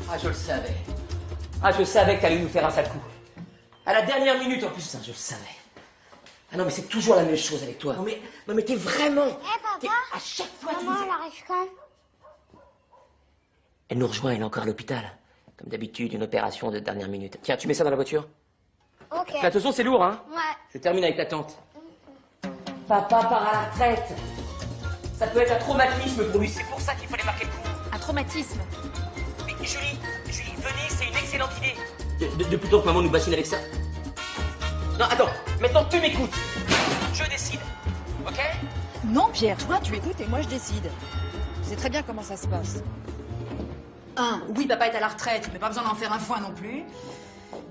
Ah, je le savais. Ah, je savais que t'allais nous faire un sale coup. À la dernière minute en plus, hein, je le savais. Ah non, mais c'est toujours la même chose avec toi. Non mais t'es vraiment... Papa, à chaque fois, tu maman, nous... elle arrive quand? Elle nous rejoint, elle est encore à l'hôpital. Comme d'habitude, une opération de dernière minute. Tiens, tu mets ça dans la voiture? Ok. Attention, c'est lourd, hein? Ouais. Je termine avec ta tante. Papa part à la retraite. Ça peut être un traumatisme pour lui, c'est pour ça qu'il fallait marquer le coup. Un traumatisme. Mais Julie, Venise, c'est une excellente idée. Depuis lors que maman nous bassine avec ça. Non, attends, maintenant tu m'écoutes. Je décide, ok? Non, Pierre, toi, tu écoutes et moi, je décide. Tu sais très bien comment ça se passe. 1. Oui, papa est à la retraite, mais pas besoin d'en faire un foin non plus.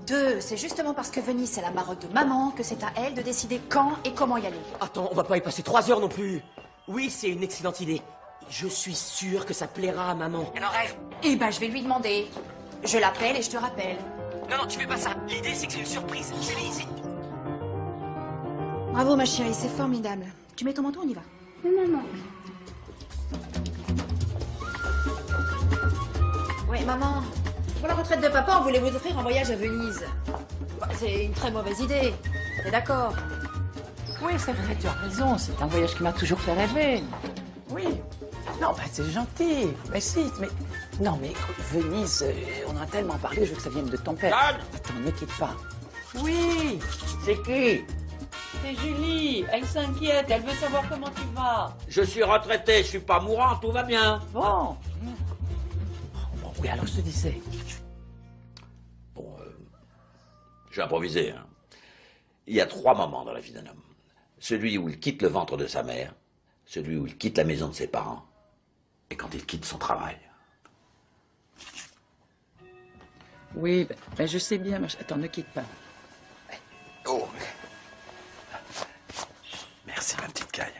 2. C'est justement parce que Venise, c'est la marotte de maman que c'est à elle de décider quand et comment y aller. Attends, on va pas y passer 3 heures non plus. Oui, c'est une excellente idée. Je suis sûr que ça plaira à maman. Elle en rêve. Eh ben, je vais lui demander. Je l'appelle et je te rappelle. Non, tu fais pas ça. L'idée, c'est que c'est une surprise. Julie, c'est... Bravo, ma chérie, c'est formidable. Tu mets ton manteau, on y va. Oui, maman. Oui, maman. Pour la retraite de papa, on voulait vous offrir un voyage à Venise. Bah, c'est une très mauvaise idée. T'es d'accord? Oui, c'est vrai, tu as raison. C'est un voyage qui m'a toujours fait rêver. Oui. Non, bah, c'est gentil. Mais si, mais... Non, mais écoute, Venise, on en a tellement parlé, je veux que ça vienne de ton père. Jeanne! Attends, ne quitte pas. Oui. C'est qui? C'est Julie. Elle s'inquiète. Elle veut savoir comment tu vas. Je suis retraité, je suis pas mourant, tout va bien. Bon. Bon, oui, alors je te disais. Bon, j'ai improvisé, hein. Il y a 3 moments dans la vie d'un homme. Celui où il quitte le ventre de sa mère, celui où il quitte la maison de ses parents, et quand il quitte son travail. Oui, ben, je sais bien. Mais... Attends, ne quitte pas. Oh. Merci, ma petite Caille.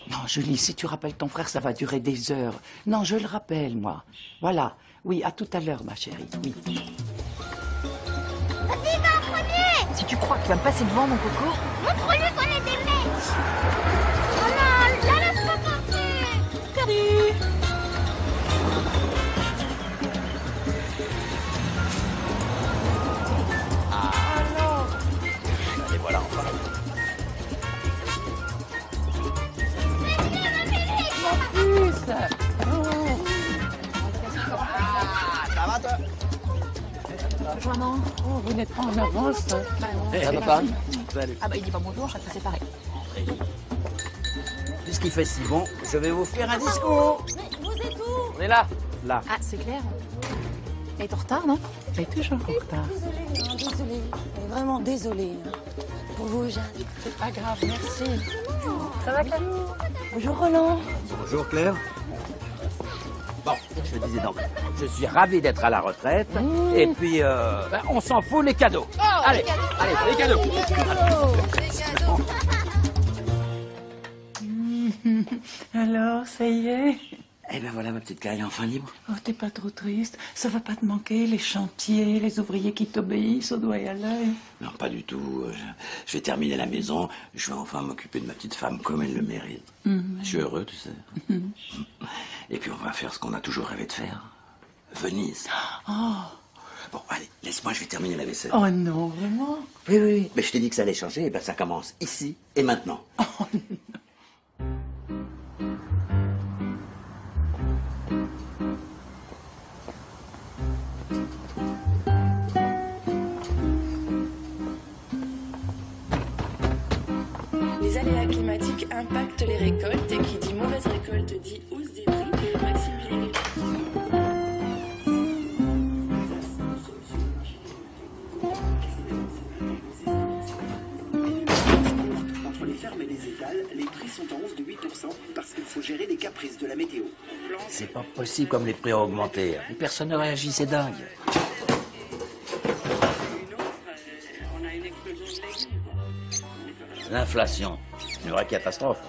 Non, Julie, si tu rappelles ton frère, ça va durer des heures. Non, je le rappelle, moi. Voilà. Oui, à tout à l'heure, ma chérie. Oui. Vas-y, va en premier. Si tu crois que tu vas me passer devant, mon coco. Montre-lui qu'on est des mecs. Oh non, la laisse pas passer. Perdu. Et voilà, enfin. Ça va, toi? Bonjour, maman. Oh, vous n'êtes pas en avance. Ça va pas? Salut. Ah bah, il dit pas bonjour, chaque fois c'est pareil. Puisqu'il fait si bon, je vais vous faire un discours. Mais vous êtes où? On est là. Là. Ah, c'est clair. Elle est en retard, non? Elle est toujours en retard. Désolée, vraiment désolée. Pour vous, Jeanne. C'est pas grave, merci. Ça va, Camille? Bonjour, Roland. Bonjour, Claire. Bon, je disais donc, je suis ravi d'être à la retraite, et puis, ben, on s'en fout les cadeaux. Allez, les cadeaux. Alors, ça y est? Eh ben voilà ma petite Caille, enfin libre. Oh, t'es pas trop triste? Ça va pas te manquer, les chantiers, les ouvriers qui t'obéissent au doigt et à l'œil? Non, pas du tout. Je vais terminer la maison, je vais enfin m'occuper de ma petite femme comme elle le mérite. Je suis heureux, tu sais. Et puis on va faire ce qu'on a toujours rêvé de faire. Venise. Oh. Bon, allez, laisse-moi, je vais terminer la vaisselle. Oh non, vraiment? Oui. Mais je t'ai dit que ça allait changer, et ben ça commence ici et maintenant. Oh non. Les aléas climatiques impactent les récoltes et qui dit mauvaise récolte dit hausse des prix. Maxime Billy. Entre les fermes et les étals, les prix sont en hausse de 8% parce qu'il faut gérer les caprices de la météo. C'est pas possible comme les prix ont augmenté. Personne ne réagit, c'est dingue. On a une explosion de légumes. L'inflation, une vraie catastrophe.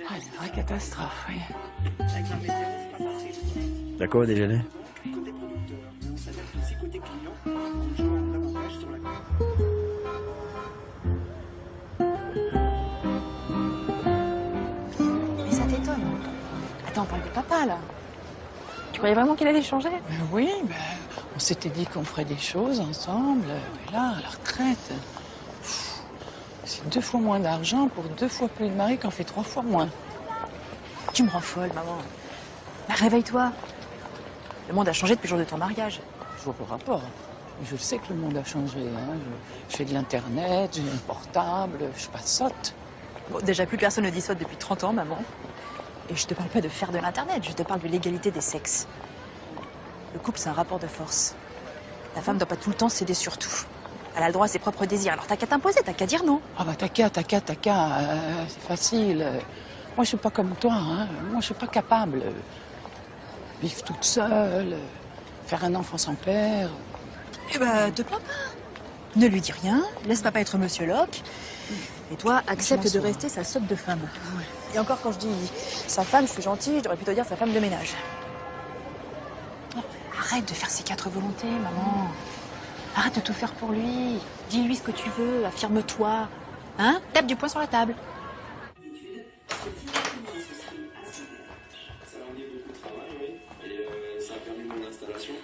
Ah, une vraie catastrophe, oui. Avec la météo, c'est pas facile. D'accord au déjeuner? Côté producteur, mais on s'adapte aussi côté client en jouant davantage sur la Mais ça t'étonne. Attends, on parle de papa, là. Tu croyais vraiment qu'il allait changer? Oui, on s'était dit qu'on ferait des choses ensemble. Et là, à la retraite, c'est 2 fois moins d'argent pour 2 fois plus de mari qu'en fait 3 fois moins. Tu me rends folle, maman. Mais réveille-toi. Le monde a changé depuis le jour de ton mariage. Je vois pas le rapport. Je sais que le monde a changé. Hein. Je fais de l'internet, j'ai un portable, je suis pas sotte. Bon, déjà, plus personne ne dit ça depuis 30 ans, maman. Et je te parle pas de faire de l'internet, je te parle de l'égalité des sexes. Le couple, c'est un rapport de force. La femme doit pas tout le temps céder sur tout. Elle a le droit à ses propres désirs, alors t'as qu'à t'imposer, t'as qu'à dire non. Ah bah t'as qu'à, c'est facile. Moi je suis pas comme toi, hein. Moi je suis pas capable. Vivre toute seule, faire un enfant sans père. Eh ben, te plains pas. Ne lui dis rien, laisse papa être Monsieur Locke. Et toi, accepte de rester sa sotte de femme. Et encore, quand je dis sa femme, je suis gentille, je devrais plutôt dire sa femme de ménage. Arrête de faire ses 4 volontés, maman. Arrête de tout faire pour lui. Dis-lui ce que tu veux, affirme-toi. Hein? Tape du poing sur la table. Ça a amené beaucoup de travail, oui. Et ça a permis mon installation.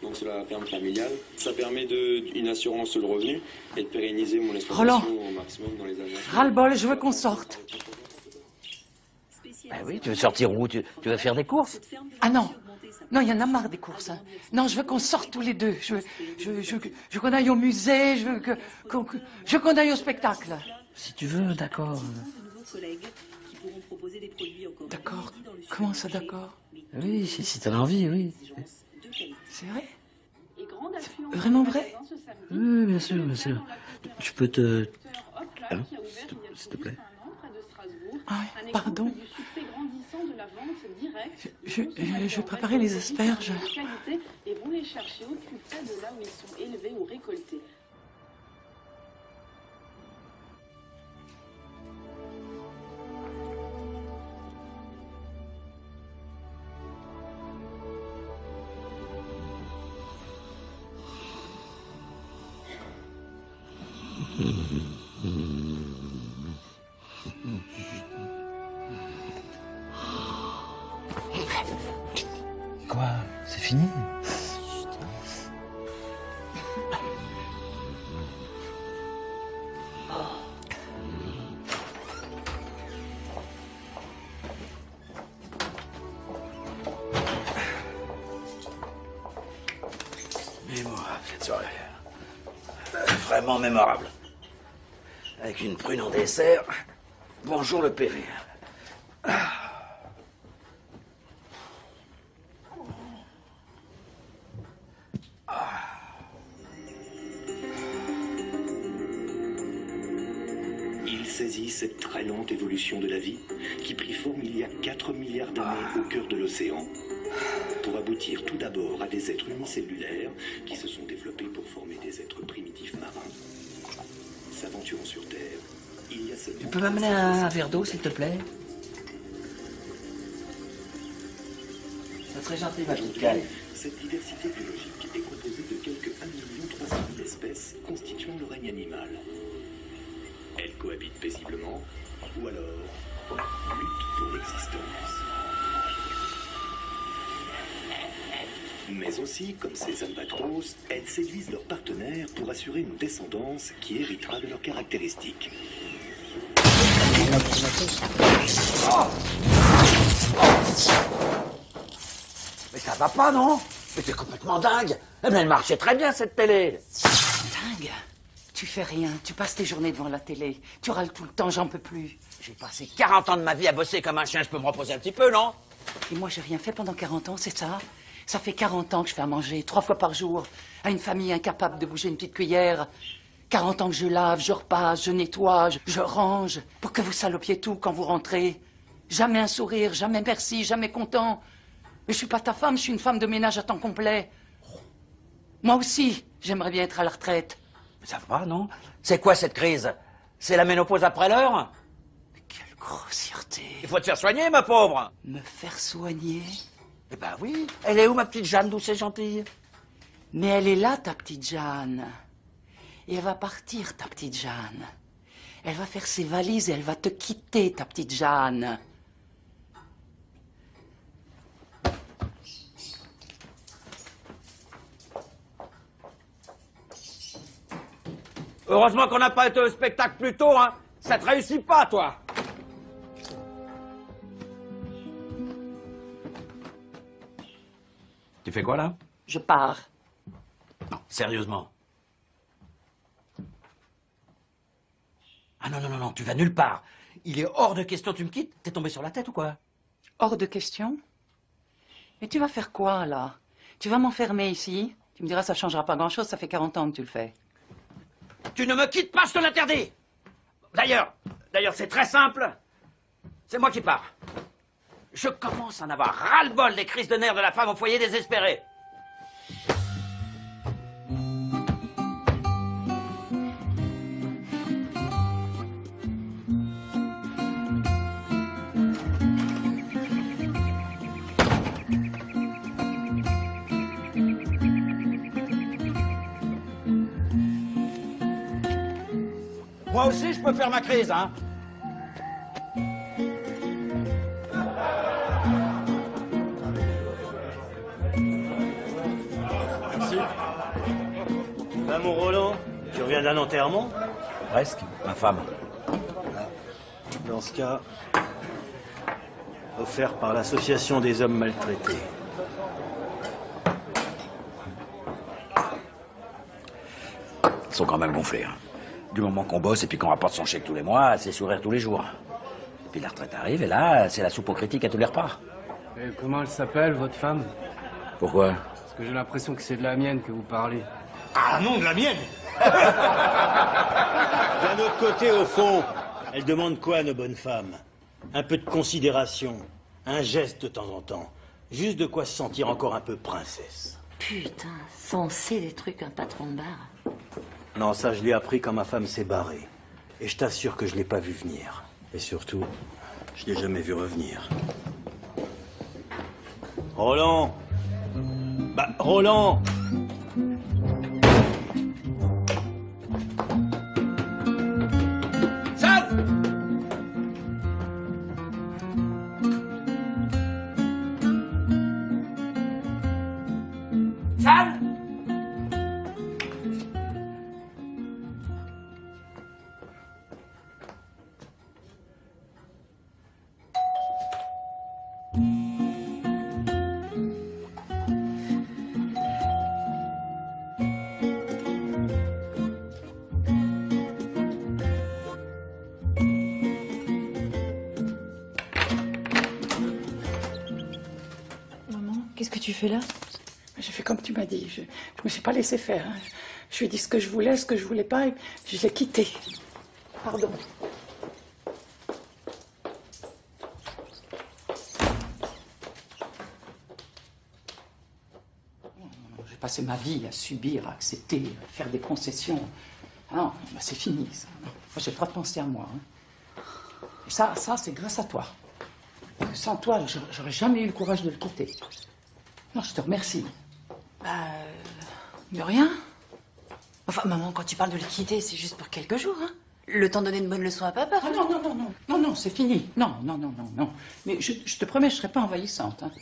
Donc c'est la ferme familiale. Ça permet une assurance sur le revenu et de pérenniser mon exploitation au maximum dans les années. Ras-le-bol, je veux qu'on sorte. Ben oui, tu veux sortir où? Tu veux faire des courses? Ah non, non, il y en a marre des courses. Hein. Non, je veux qu'on sorte tous les deux. Je veux qu'on aille au musée, je veux qu'on aille au spectacle. Si tu veux, d'accord. D'accord? Comment ça, d'accord? Oui, si t'as envie, oui. C'est vrai? C'est vraiment vrai? Oui, bien sûr, bien sûr. Je peux te... Hein? S'il te plaît. Ah oui, pardon. Je vais préparer les asperges. Et vont les chercher au plus près de là où ils sont élevés ou récoltés. Quoi? C'est fini? Mémorable cette soirée. Vraiment mémorable. Avec une prune en dessert. Bonjour le PV. Il saisit cette très lente évolution de la vie qui prit forme il y a 4 milliards d'années au cœur de l'océan pour aboutir tout d'abord à des êtres unicellulaires qui se sont développés pour former des êtres primitifs marins. S'aventurant sur Terre, il y a seulement... Tu peux m'amener un verre d'eau, s'il te plaît? Ça serait gentil, ma petite Caille. Cette diversité biologique est composée de quelques 1 300 000 espèces constituant le règne animal. Elles cohabitent paisiblement ou alors luttent pour l'existence. Mais aussi, comme ces albatros, elles séduisent leurs partenaires pour assurer une descendance qui héritera de leurs caractéristiques. Mais ça va pas, non? Mais t'es complètement dingue. Eh bien, elle marchait très bien, cette télé. Dingue. Tu fais rien, tu passes tes journées devant la télé. Tu râles tout le temps, j'en peux plus. J'ai passé 40 ans de ma vie à bosser comme un chien, je peux me reposer un petit peu, non? Et moi, j'ai rien fait pendant 40 ans, c'est ça? Ça fait 40 ans que je fais à manger, 3 fois par jour, à une famille incapable de bouger une petite cuillère. 40 ans que je lave, je repasse, je nettoie, je range, pour que vous salopiez tout quand vous rentrez. Jamais un sourire, jamais merci, jamais content. Mais je suis pas ta femme, je suis une femme de ménage à temps complet. Moi aussi, j'aimerais bien être à la retraite. Mais ça va, non? C'est quoi cette crise? C'est la ménopause après l'heure? Mais quelle grossièreté. Il faut te faire soigner, ma pauvre. Me faire soigner? Eh ben oui. Elle est où, ma petite Jeanne, douce et gentille? Mais elle est là, ta petite Jeanne. Et elle va partir, ta petite Jeanne. Elle va faire ses valises et elle va te quitter, ta petite Jeanne. Heureusement qu'on n'a pas été au spectacle plus tôt, hein. Ça te réussit pas, toi. Tu fais quoi, là? Je pars. Non, sérieusement. Ah non, non, non, non, tu vas nulle part. Il est hors de question, tu me quittes. T'es tombé sur la tête ou quoi? Hors de question. Mais tu vas faire quoi, là? Tu vas m'enfermer ici? Tu me diras, ça changera pas grand-chose, ça fait 40 ans que tu le fais. Tu ne me quittes pas, je te l'interdis. D'ailleurs, c'est très simple. C'est moi qui pars. Je commence à en avoir ras-le-bol des crises de nerfs de la femme au foyer désespérée. Moi aussi, je peux faire ma crise, hein. Merci. Ben, mon Roland, tu reviens d'un enterrement? Presque, ma femme. Dans ce cas, offert par l'Association des hommes maltraités. Ils sont quand même gonflés, hein. Du moment qu'on bosse et puis qu'on rapporte son chèque tous les mois, c'est sourire tous les jours. Et puis la retraite arrive et là, c'est la soupe aux critiques à tous les repas. Et comment elle s'appelle, votre femme? Pourquoi? Parce que j'ai l'impression que c'est de la mienne que vous parlez. Ah non, de la mienne. D'un autre côté, au fond, elle demande quoi à nos bonnes femmes? Un peu de considération, un geste de temps en temps. Juste de quoi se sentir encore un peu princesse. Putain, censé des trucs un patron de bar. Non, ça, je l'ai appris quand ma femme s'est barrée. Et je t'assure que je l'ai pas vu venir. Et surtout, je l'ai jamais vu revenir. Roland! Bah, Roland! Qu'est-ce que tu fais là? J'ai fait comme tu m'as dit. Je me suis pas laissé faire, hein. Je lui ai dit ce que je voulais, ce que je voulais pas, et je l'ai quitté. Pardon. J'ai passé ma vie à subir, à accepter, à faire des concessions. Ah non, bah c'est fini, ça. Moi, j'ai pas pensé à moi, hein. Et ça, c'est grâce à toi. Sans toi, j'aurais jamais eu le courage de le quitter. Non, je te remercie. De rien. Enfin, maman, quand tu parles de le quitter, c'est juste pour quelques jours, hein. Le temps de donner une bonne leçon à papa. Ah non, c'est fini. Non. Mais je te promets, je serai pas envahissante, hein.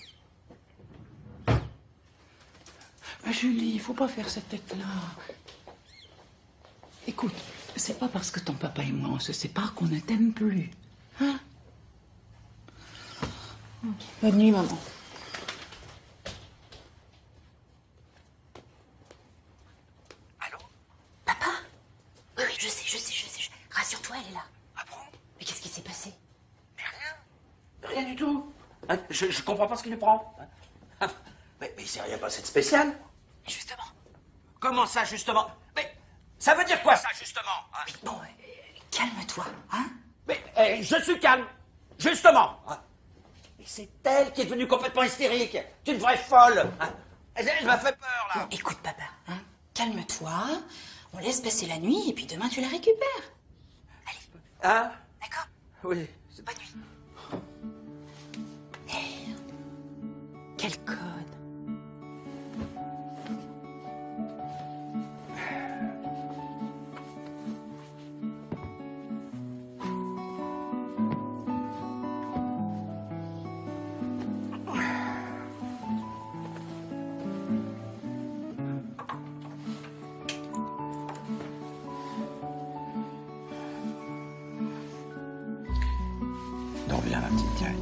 Ah, Julie, il faut pas faire cette tête-là. Écoute, c'est pas parce que ton papa et moi, on se sépare qu'on ne t'aime plus. Hein? Bonne nuit, maman. Oui, je sais. Rassure-toi, elle est là. Ah bon? Mais qu'est-ce qui s'est passé? Rien du tout. Hein, je comprends pas ce qu'il lui prend. Hein. Mais il s'est rien passé de spécial. Justement. Comment ça, justement? Mais ça veut dire quoi, ça, justement, hein? Bon, calme-toi, hein? Mais je suis calme, justement. Hein. Mais c'est elle qui est devenue complètement hystérique. C'est une vraie folle. Hein. Elle m'a fait peur, là. Bon, écoute, papa, hein? Calme-toi. On laisse passer la nuit et puis demain tu la récupères. Allez. Hein? D'accord? Oui. Bonne nuit. Merde. Quel code. Viens, ma petite, tiens.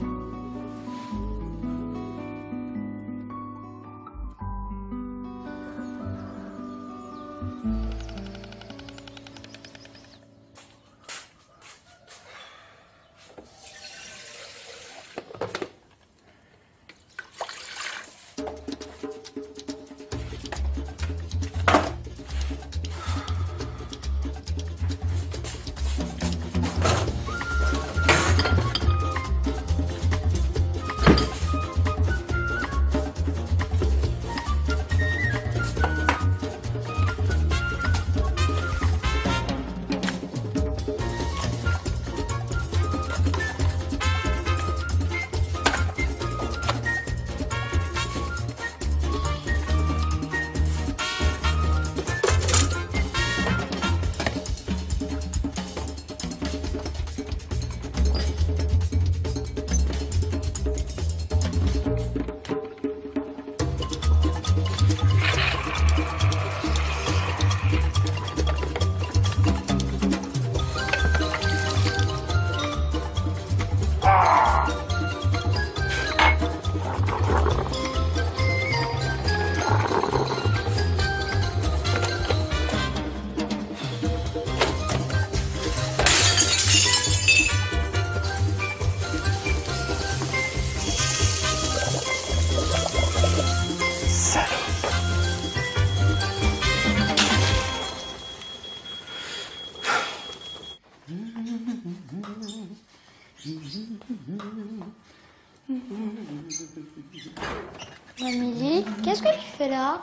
Amélie, qu'est-ce que tu fais là?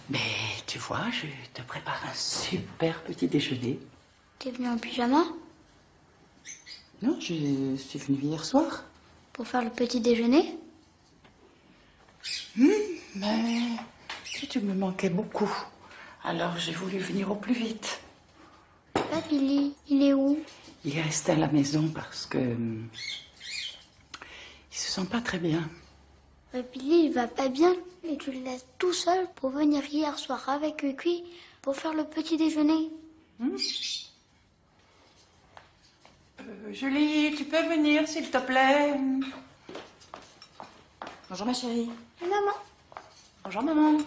Mais tu vois, je te prépare un super petit déjeuner. T'es venue en pyjama? Non, je suis venue hier soir. Pour faire le petit déjeuner? Mais tu me manquais beaucoup. Alors j'ai voulu venir au plus vite. Papy, il est où? Il est resté à la maison parce que... il se sent pas très bien. Papy, il va pas bien. Et tu le laisses tout seul pour venir hier soir avec Cucu pour faire le petit déjeuner. Julie, tu peux venir s'il te plaît? Bonjour ma chérie. Maman. Bonjour maman.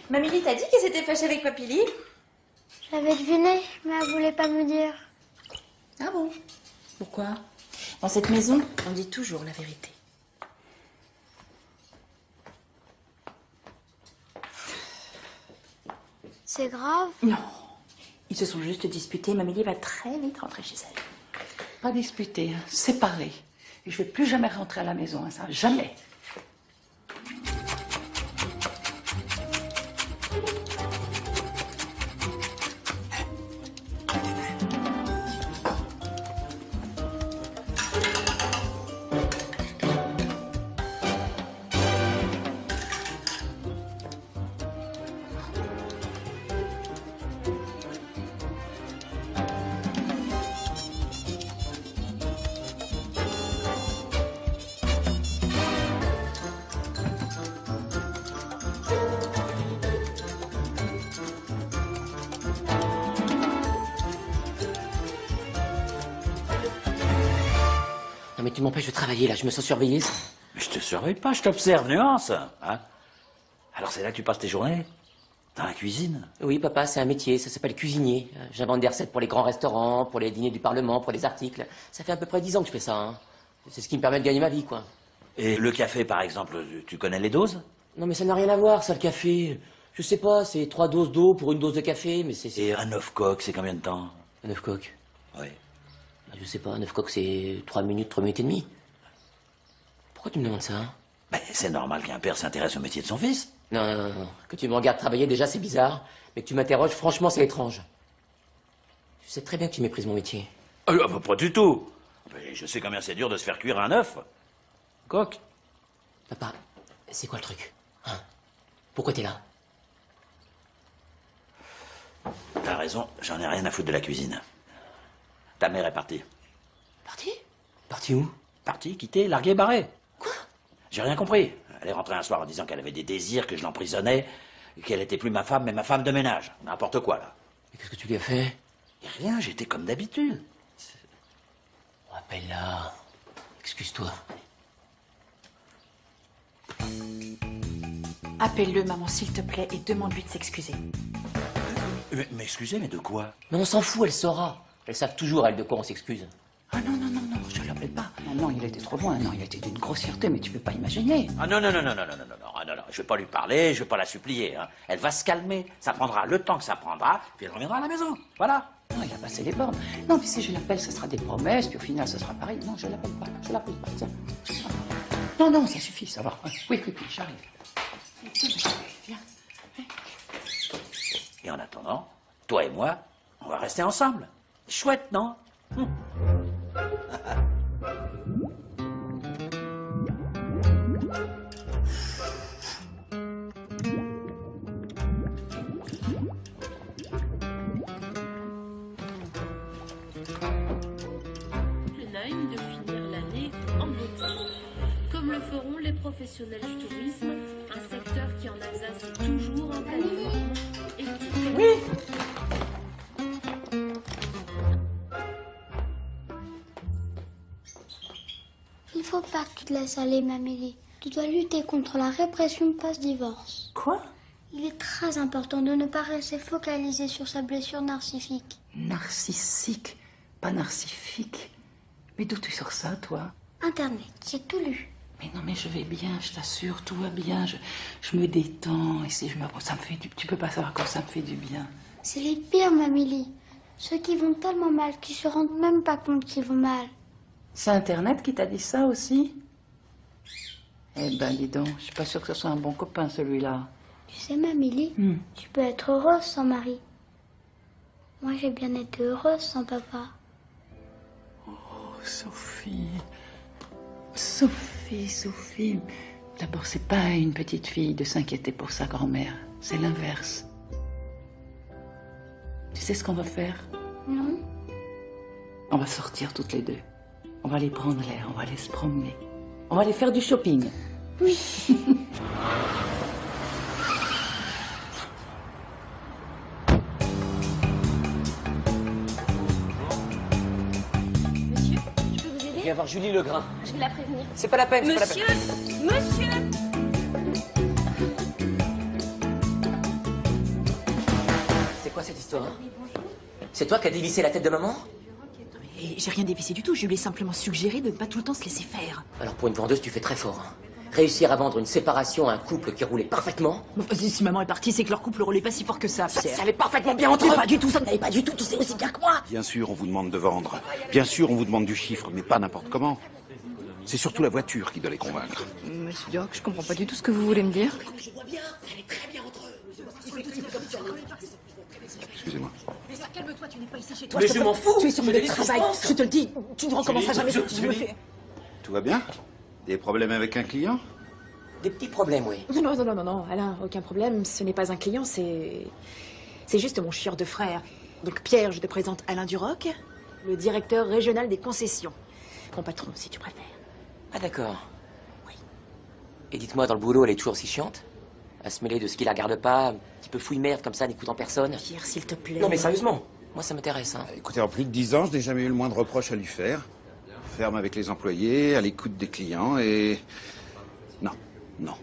Mamie t'a dit qu'elle s'était fâchée avec Papili? J'avais deviné, mais elle voulait pas me dire. Ah bon? Pourquoi? Dans cette maison, on dit toujours la vérité. C'est grave? Non. Ils se sont juste disputés. Mamie va très vite rentrer chez elle. Pas disputé, hein, séparé. Et je vais plus jamais rentrer à la maison, hein, ça, jamais. Mais tu m'empêches de travailler, là. Je me sens surveillé. Mais je te surveille pas, je t'observe, nuance. Hein? Alors c'est là que tu passes tes journées? Dans la cuisine? Oui, papa, c'est un métier. Ça s'appelle cuisinier. J'invente des recettes pour les grands restaurants, pour les dîners du Parlement, pour les articles. Ça fait à peu près 10 ans que je fais ça. Hein. C'est ce qui me permet de gagner ma vie, quoi. Et le café, par exemple, tu connais les doses? Non, mais ça n'a rien à voir, ça, le café. Je sais pas, c'est 3 doses d'eau pour une dose de café, mais c'est... Et un œuf coq, c'est combien de temps? Un œuf coq? Oui. Je sais pas, un œuf coq, c'est 3 minutes, 3 minutes et demie. Pourquoi tu me demandes ça? Ben, c'est normal qu'un père s'intéresse au métier de son fils. Non, non, non, non. Que tu me regardes travailler, déjà, c'est bizarre. Mais que tu m'interroges, franchement, c'est étrange. Tu sais très bien que tu méprises mon métier. Pas du tout. Je sais combien c'est dur de se faire cuire un œuf. Coq. Papa, c'est quoi le truc? Hein? Pourquoi t'es là? T'as raison, j'en ai rien à foutre de la cuisine. Ta mère est partie. Partie? Partie où? Partie, quittée, larguée, barrée. Quoi? J'ai rien compris. Elle est rentrée un soir en disant qu'elle avait des désirs, que je l'emprisonnais, qu'elle était plus ma femme, mais ma femme de ménage. N'importe quoi, là. Mais qu'est-ce que tu lui as fait? Rien, j'étais comme d'habitude. Appelle-la. Excuse-toi. Appelle-le, maman, s'il te plaît, et demande-lui de s'excuser. Mais excusez, mais de quoi? Mais on s'en fout, elle saura. Elles savent toujours, elles, de quoi on s'excuse. Ah non, non, non, non, je l'appelle pas. Non, non, il a été trop loin. Non, il a été d'une grossièreté, mais tu peux pas imaginer. Ah non, non, non, non, non, non, non, non, ah, non, non, je vais pas lui parler, je vais pas la supplier. Hein. Elle va se calmer, ça prendra le temps que ça prendra, puis elle reviendra à la maison. Voilà. Non, il a passé les bornes. Non, puis si je l'appelle, ce sera des promesses, puis au final, ce sera pareil. Non, je l'appelle pas, tiens. Non, non, ça suffit, ça va. Oui, j'arrive. Viens. Et en attendant, toi et moi, on va rester ensemble. Chouette, non? Oppenheim de finir l'année en beauté. Comme le feront les professionnels du tourisme, un secteur qui en Alsace est toujours en pleine forme. Et qui... Oui. Il faut pas que tu te laisses aller, Mamélie. Tu dois lutter contre la répression post-divorce. Quoi? Il est très important de ne pas rester focalisé sur sa blessure narcissique. Narcissique, pas narcissique. Mais d'où tu sors ça, toi? Internet, j'ai tout lu. Mais non, mais je vais bien, je t'assure, tout va bien. Je me détends, et si ça me fait du... Tu peux pas savoir quand ça me fait du bien. C'est les pires, Mamélie. Ceux qui vont tellement mal qu'ils se rendent même pas compte qu'ils vont mal. C'est Internet qui t'a dit ça aussi? Eh ben, dis donc, je suis pas sûre que ce soit un bon copain, celui-là. Tu sais, Mamélie, tu peux être heureuse sans Marie. Moi, j'ai bien été heureuse sans papa. Oh, Sophie. Sophie. D'abord, c'est pas à une petite fille de s'inquiéter pour sa grand-mère. C'est l'inverse. Tu sais ce qu'on va faire? Non. On va sortir toutes les deux. On va aller prendre l'air, on va aller se promener. On va aller faire du shopping. Oui. Monsieur, je peux vous aider? Viens voir Julie Legrain. Je vais la prévenir. C'est pas la peine, c'est pas la peine. Monsieur. C'est quoi cette histoire? C'est toi qui as dévissé la tête de maman? Et j'ai rien dévissé du tout, je lui ai simplement suggéré de ne pas tout le temps se laisser faire. Alors pour une vendeuse, tu fais très fort. Hein. Réussir à vendre une séparation à un couple qui roulait parfaitement. Bon, si maman est partie, c'est que leur couple roulait pas si fort que ça, Pierre. Ça allait parfaitement bien entre eux. Pas du tout, ça n'allait pas du tout, tu sais aussi bien que moi. Bien sûr, on vous demande de vendre. Bien sûr, on vous demande du chiffre, mais pas n'importe comment. C'est surtout la voiture qui doit les convaincre. Monsieur Duroc, je comprends pas du tout ce que vous voulez me dire. Je vois bien, ça allait très bien entre eux. Excusez-moi. Mais ça, calme-toi, tu n'es pas ici chez toi. Mais je m'en fous. Tu es sur mon lieu de travail, je te le dis. Tu ne recommenceras jamais ce que tu me Julie. fais. Tout va bien? Des problèmes avec un client? Des petits problèmes, oui. Non, Alain, aucun problème. Ce n'est pas un client, c'est juste mon chieur de frère. Donc Pierre, je te présente Alain Duroc, le directeur régional des concessions. Mon patron, si tu préfères. Ah d'accord. Oui. Et dites-moi, dans le boulot, elle est toujours aussi chiante? À se mêler de ce qui la regarde pas, un petit peu fouille-merde comme ça, n'écoutant personne? Pierre, s'il te plaît. Non mais sérieusement, moi ça m'intéresse. Hein. Écoutez, en plus de 10 ans, je n'ai jamais eu le moindre reproche à lui faire. Ferme avec les employés, à l'écoute des clients et... Non.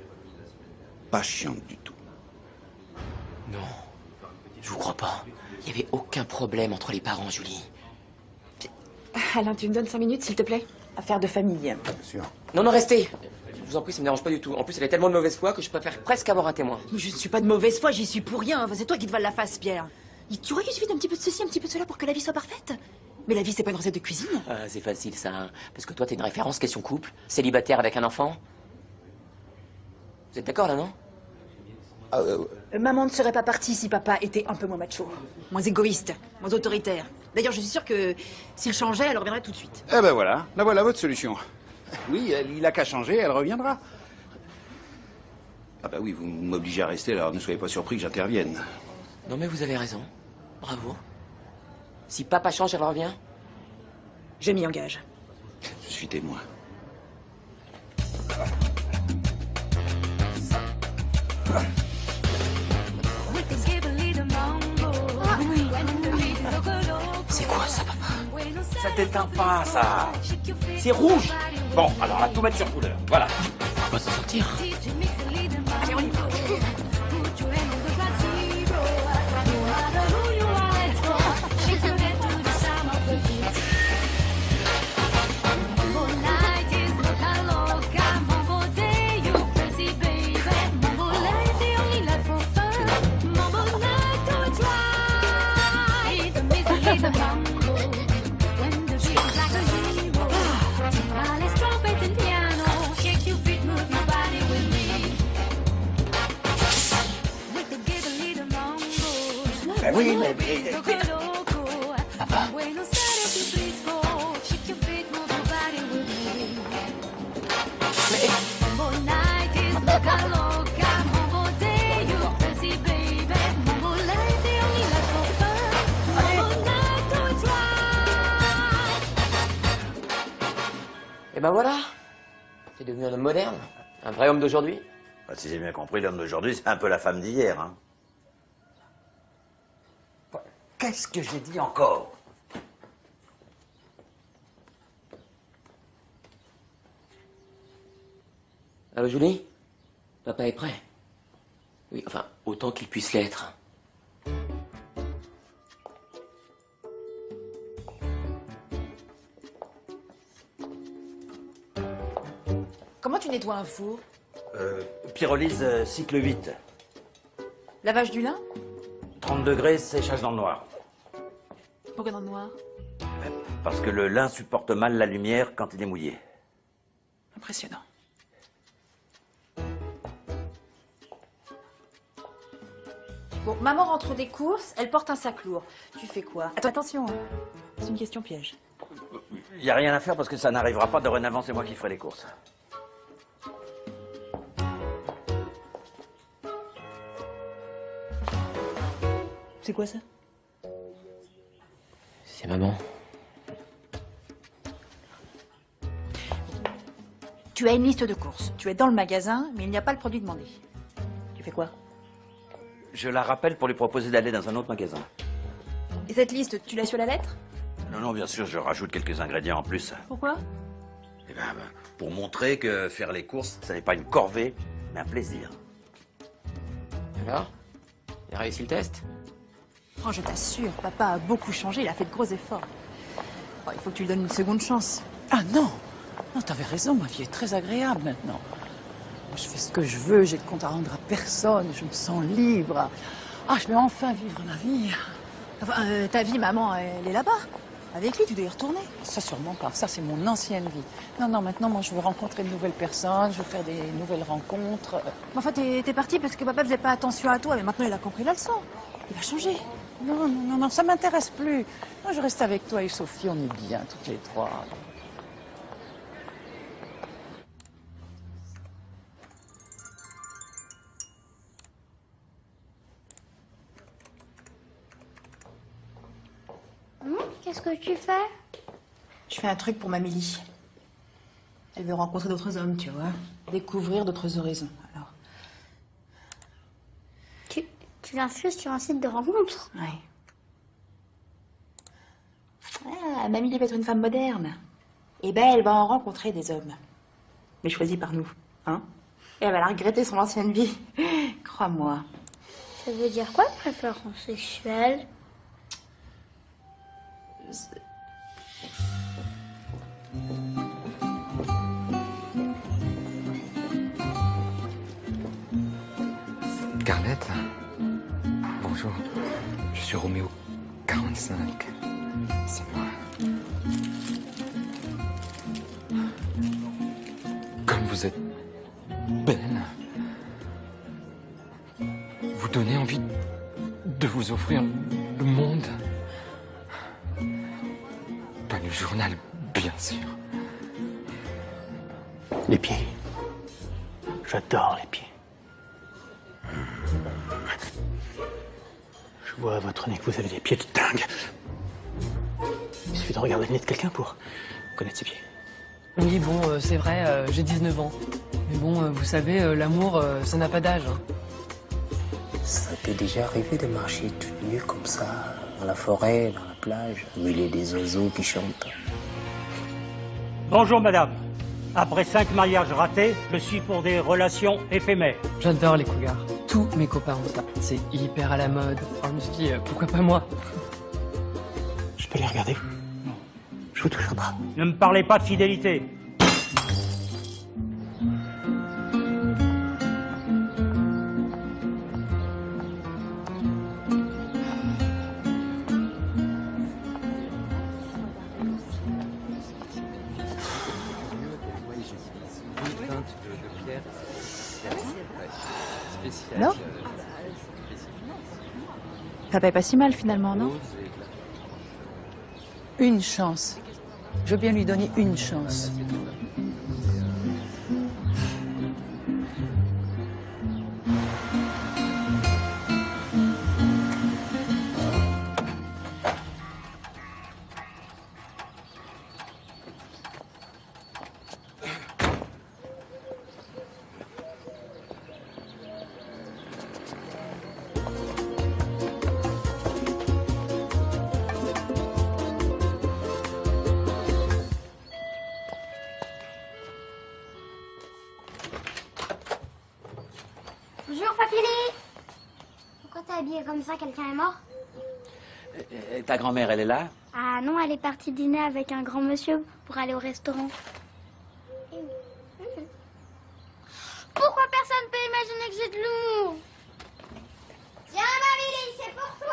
Pas chiante du tout. Non, je vous crois pas. Il n'y avait aucun problème entre les parents, Julie. Alain, tu me donnes 5 minutes, s'il te plaît? Affaire de famille. Bien sûr. Non, restez. Je vous en prie, ça me dérange pas du tout. En plus, elle est tellement de mauvaise foi que je préfère presque avoir un témoin. Mais je ne suis pas de mauvaise foi, j'y suis pour rien. Enfin, c'est toi qui te vales la face, Pierre. Tu crois qu'il suffit d'un petit peu de ceci, un petit peu de cela pour que la vie soit parfaite? Mais la vie, c'est pas une recette de cuisine. Ah, c'est facile, ça. Hein. Parce que toi, t'es une référence question couple, célibataire avec un enfant. Vous êtes d'accord, là, non? Maman ne serait pas partie si papa était un peu moins macho, moins égoïste, moins autoritaire. D'ailleurs, je suis sûre que s'il changeait, elle reviendrait tout de suite. Eh ben voilà, la voilà votre solution. Oui, il a qu'à changer, elle reviendra. Ah bah oui, vous m'obligez à rester, alors ne soyez pas surpris que j'intervienne. Non, mais vous avez raison. Bravo. Si papa change, elle revient? Je m'y engage. Je suis témoin. C'est quoi ça, papa? Ça t'éteins pas, ça. C'est rouge. Bon, alors on va tout mettre sur couleur. Voilà. On va s'en sortir. Allez, on y va. Ben oui, mais... Et ben voilà. T'es devenu un homme moderne. Un vrai homme d'aujourd'hui. Bah, si j'ai bien compris, l'homme d'aujourd'hui, c'est un peu la femme d'hier. Hein. Qu'est-ce que j'ai dit encore? Allô, Julie? Papa est prêt. Oui, enfin, autant qu'il puisse l'être. Comment tu nettoies un four? Pyrolyse cycle 8. Lavage du lin? 30 degrés, séchage dans le noir. Pourquoi dans le noir? Parce que le lin supporte mal la lumière quand il est mouillé. Impressionnant. Bon, maman rentre des courses, elle porte un sac lourd. Tu fais quoi? Attends, attention, hein. C'est une question piège. Il n'y a rien à faire parce que ça n'arrivera pas. Dorénavant, c'est moi qui ferai les courses. C'est quoi ça? C'est maman. Tu as une liste de courses. Tu es dans le magasin, mais il n'y a pas le produit demandé. Tu fais quoi? Je la rappelle pour lui proposer d'aller dans un autre magasin. Et cette liste, tu l'as sur la lettre? Non, non, bien sûr, je rajoute quelques ingrédients en plus. Pourquoi? Eh ben, pour montrer que faire les courses, ça n'est pas une corvée, mais un plaisir. Alors? Il a réussi le test? Oh, je t'assure, papa a beaucoup changé, il a fait de gros efforts. Oh, il faut que tu lui donnes une seconde chance. Ah non! Non, t'avais raison, ma vie est très agréable maintenant. Moi, je fais ce que je veux, j'ai de compte à rendre à personne, je me sens libre. Ah, je vais enfin vivre ma vie. Enfin, ta vie, maman, elle est là-bas. Avec lui, tu dois y retourner. Ça, sûrement pas. Ça, c'est mon ancienne vie. Non, non, maintenant, moi, je veux rencontrer de nouvelles personnes, je veux faire des nouvelles rencontres. Mais enfin, t'es parti parce que papa faisait pas attention à toi, mais maintenant, il a compris la leçon. Il va changer. Non, non, non, non, ça m'intéresse plus. Moi, je reste avec toi et Sophie, on est bien, toutes les trois. Qu'est-ce que tu fais? Je fais un truc pour Mamélie. Elle veut rencontrer d'autres hommes, tu vois. Découvrir d'autres horizons, alors. Tu l'inscris sur un site de rencontre? Ouais. Ah, Mamélie va être une femme moderne. Et ben, elle va en rencontrer des hommes. Mais choisis par nous, hein. Et elle va la regretter son ancienne vie. Crois-moi. Ça veut dire quoi, préférence sexuelle? Carlette, bonjour. Je suis Roméo 45. C'est moi. Comme vous êtes belle, vous donnez envie de vous offrir le monde. Pas le journal, bien sûr. Les pieds. J'adore les pieds. Je vois à votre nez que vous avez des pieds de dingue. Il suffit de regarder le nez de quelqu'un pour connaître ses pieds. Oui, bon, c'est vrai, j'ai 19 ans. Mais bon, vous savez, l'amour, ça n'a pas d'âge. Hein. Ça t'est déjà arrivé de marcher toute nue comme ça, dans la forêt, dans la plage, au milieu des oiseaux qui chantent? Bonjour madame. Après 5 mariages ratés, je suis pour des relations éphémères. J'adore les cougars. Tous mes copains ont ça. C'est hyper à la mode. Alors, je me suis dit, pourquoi pas moi? Je peux les regarder? Non. Je vous toucherai pas. Ne me parlez pas de fidélité. Non? Papa est pas si mal finalement, non? Une chance. Je veux bien lui donner une chance. Bonjour, Papili. Pourquoi t'es habillée comme ça? Quelqu'un est mort? Ta grand-mère, elle est là? Ah non, elle est partie dîner avec un grand monsieur pour aller au restaurant. Pourquoi personne peut imaginer que j'ai de l'humour? Tiens, Papili, c'est pour toi.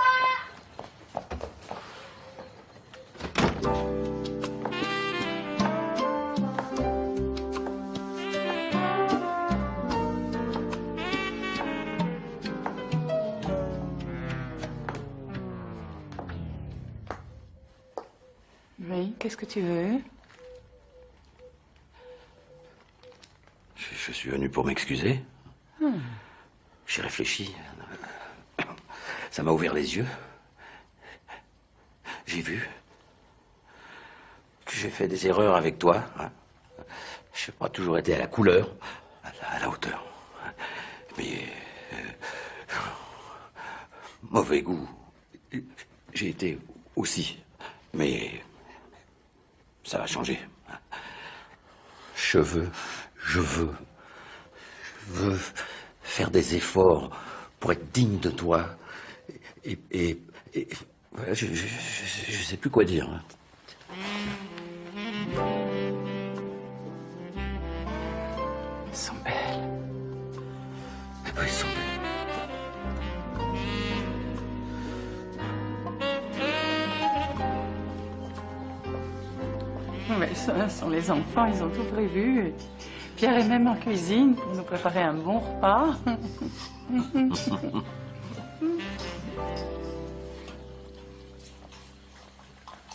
Oui, qu'est-ce que tu veux? Je suis venu pour m'excuser. J'ai réfléchi. Ça m'a ouvert les yeux. J'ai vu que j'ai fait des erreurs avec toi. Je n'ai pas toujours été à la couleur, à la hauteur. Mais mauvais goût, j'ai été aussi. Mais ça va changer. Je veux faire des efforts pour être digne de toi. Et voilà, je sais plus quoi dire. Elles sont belles. Oui, elles sont belles. Mais ça sont les enfants, ils ont tout prévu. Et puis, Pierre est même en cuisine pour nous préparer un bon repas.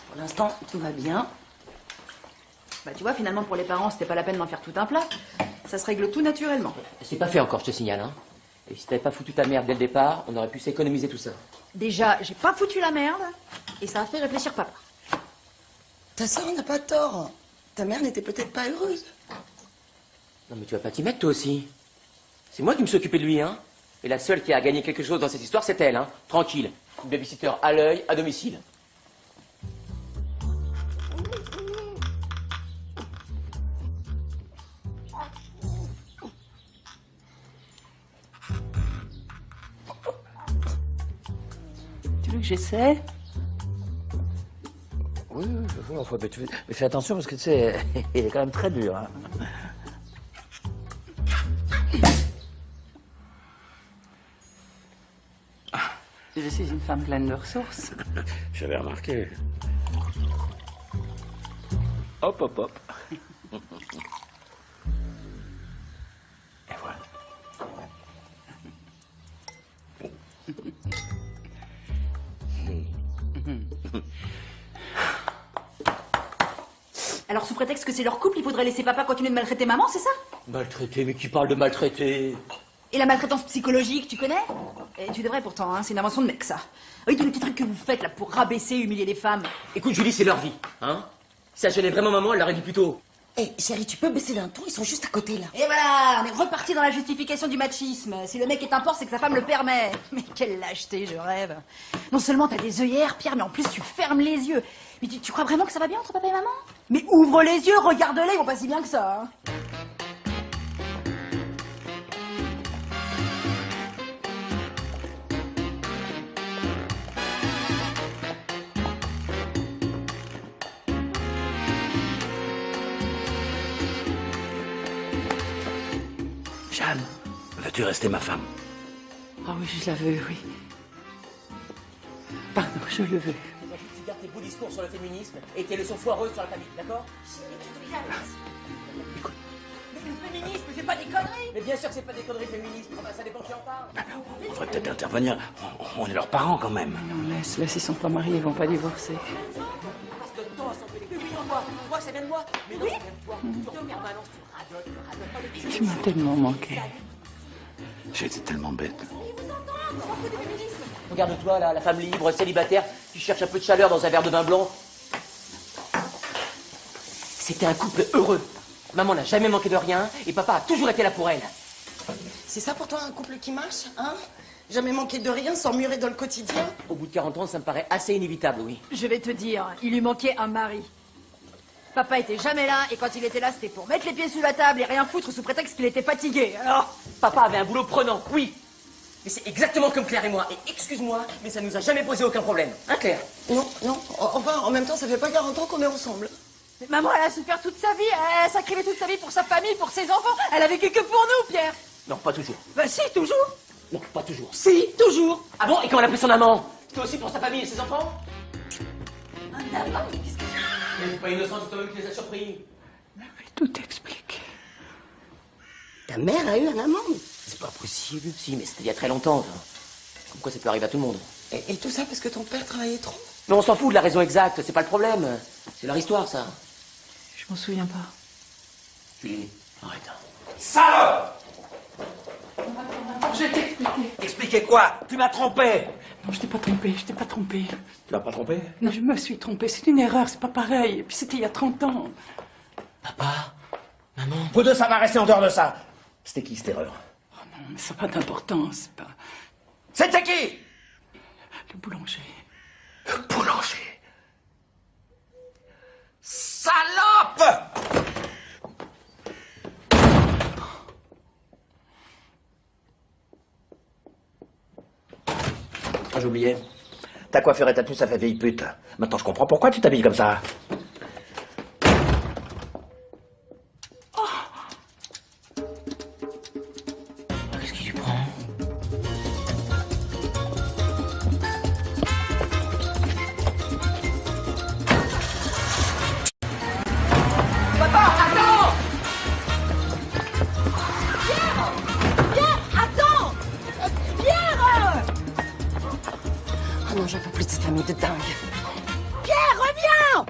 Pour l'instant, tout va bien. Bah tu vois, finalement pour les parents, c'était pas la peine d'en faire tout un plat. Ça se règle tout naturellement. C'est pas fait encore, je te signale. Hein. Et si t'avais pas foutu ta merde dès le départ, on aurait pu s'économiser tout ça. Déjà, j'ai pas foutu la merde, et ça a fait réfléchir papa. Ta soeur n'a pas tort. Ta mère n'était peut-être pas heureuse. Non mais tu vas pas t'y mettre toi aussi. C'est moi qui me suis occupé de lui, hein. Et la seule qui a gagné quelque chose dans cette histoire, c'est elle, hein. Tranquille. Une babysitter à l'œil, à domicile. Tu veux que j'essaie? Oui, enfin, mais fais attention parce que tu sais, il est quand même très dur. Hein. Je suis une femme pleine de ressources. J'avais remarqué. Hop, hop, hop. Et voilà. Alors sous prétexte que c'est leur couple, il faudrait laisser papa continuer de maltraiter maman, c'est ça? Maltraité, mais qui parle de maltraiter? Et la maltraitance psychologique, tu connais? Et tu devrais pourtant, hein, c'est une invention de mec ça. Oui, tous les petits trucs que vous faites là pour rabaisser, humilier les femmes. Écoute Julie, c'est leur vie, hein. Si ça gênait vraiment maman, elle l'aurait dit plus tôt. Hé, chérie, tu peux baisser d'un ton, ils sont juste à côté là. Et voilà, on est reparti dans la justification du machisme. Si le mec est un porc, c'est que sa femme le permet. Mais quelle lâcheté, je rêve. Non seulement t'as des œillères, Pierre, mais en plus tu fermes les yeux. Mais tu crois vraiment que ça va bien entre papa et maman? Mais ouvre les yeux, regarde-les, ils vont pas si bien que ça. Hein. Jeanne, veux-tu rester ma femme? Ah oui, je la veux, oui. Pardon, je le veux. Tu gardes tes beaux discours sur le féminisme et tes leçons foireuses sur la famille, d'accord? Écoute. Mais le féminisme, c'est pas des conneries. Mais bien sûr que c'est pas des conneries féministes, enfin, ça dépend qui en parle. On devrait peut-être intervenir. On est leurs parents quand même. Non, laisse, ils sont pas mariés, ils vont pas divorcer. On passe notre temps à s'engueuler. Oui, on voit que ça vient de moi. Mais non, ça vient de toi. Tu en permanence, tu radotes. Tu m'as tellement manqué. J'ai été tellement bête. Regarde-toi là, la femme libre, célibataire, qui cherche un peu de chaleur dans un verre de vin blanc. C'était un couple heureux. Maman n'a jamais manqué de rien et papa a toujours été là pour elle. C'est ça pour toi un couple qui marche, hein? Jamais manquer de rien, sans murer dans le quotidien? Au bout de 40 ans, ça me paraît assez inévitable, oui. Je vais te dire, il lui manquait un mari. Papa était jamais là, et quand il était là, c'était pour mettre les pieds sous la table et rien foutre sous prétexte qu'il était fatigué. Alors, papa avait un boulot prenant, oui. Mais c'est exactement comme Claire et moi. Et excuse-moi, mais ça nous a jamais posé aucun problème. Hein, Claire? Non, non. Enfin, en même temps, ça fait pas 40 ans qu'on est ensemble. Mais maman, elle a souffert toute sa vie. Elle a sacrifié toute sa vie pour sa famille, pour ses enfants. Elle a vécu que pour nous, Pierre. Non, pas toujours. Bah si, toujours. Non, pas toujours. Si, toujours. Ah bon? Et quand elle a pris son amant? C'était aussi pour sa famille et ses enfants? Un amant? Qu'est-ce que c'est? Elle n'est pas innocente, c'est toi-même qui les a surpris. Mais tout explique. Ta mère a eu un amant? C'est pas possible. Si, mais c'était il y a très longtemps. Ça. Comme quoi ça peut arriver à tout le monde. Et tout ça parce que ton père travaillait trop? Mais on s'en fout de la raison exacte, c'est pas le problème. C'est leur histoire, ça. Je m'en souviens pas. Julie, arrête. Salope! Je vais t'expliquer. Expliquer quoi? Tu m'as trompé! Non, je t'ai pas trompé, je t'ai pas trompé. Tu l'as pas trompé? Non, je me suis trompé, c'est une erreur, c'est pas pareil. Et puis c'était il y a 30 ans. Papa? Maman? Vous deux, ça va rester en dehors de ça. C'était qui cette erreur? Oh non, mais ça n'a pas d'importance, c'est pas... C'était qui? Le boulanger. Le boulanger? Salope! Ah, j'oubliais. Ta coiffure et ta tenue, ça fait vieille pute. Maintenant, je comprends pourquoi tu t'habilles comme ça. Qu'est-ce qui lui prend? Papa, attends! Pierre! Pierre, attends! Pierre! Ah non, j'en peux plus de cette famille de dingue. Pierre, reviens!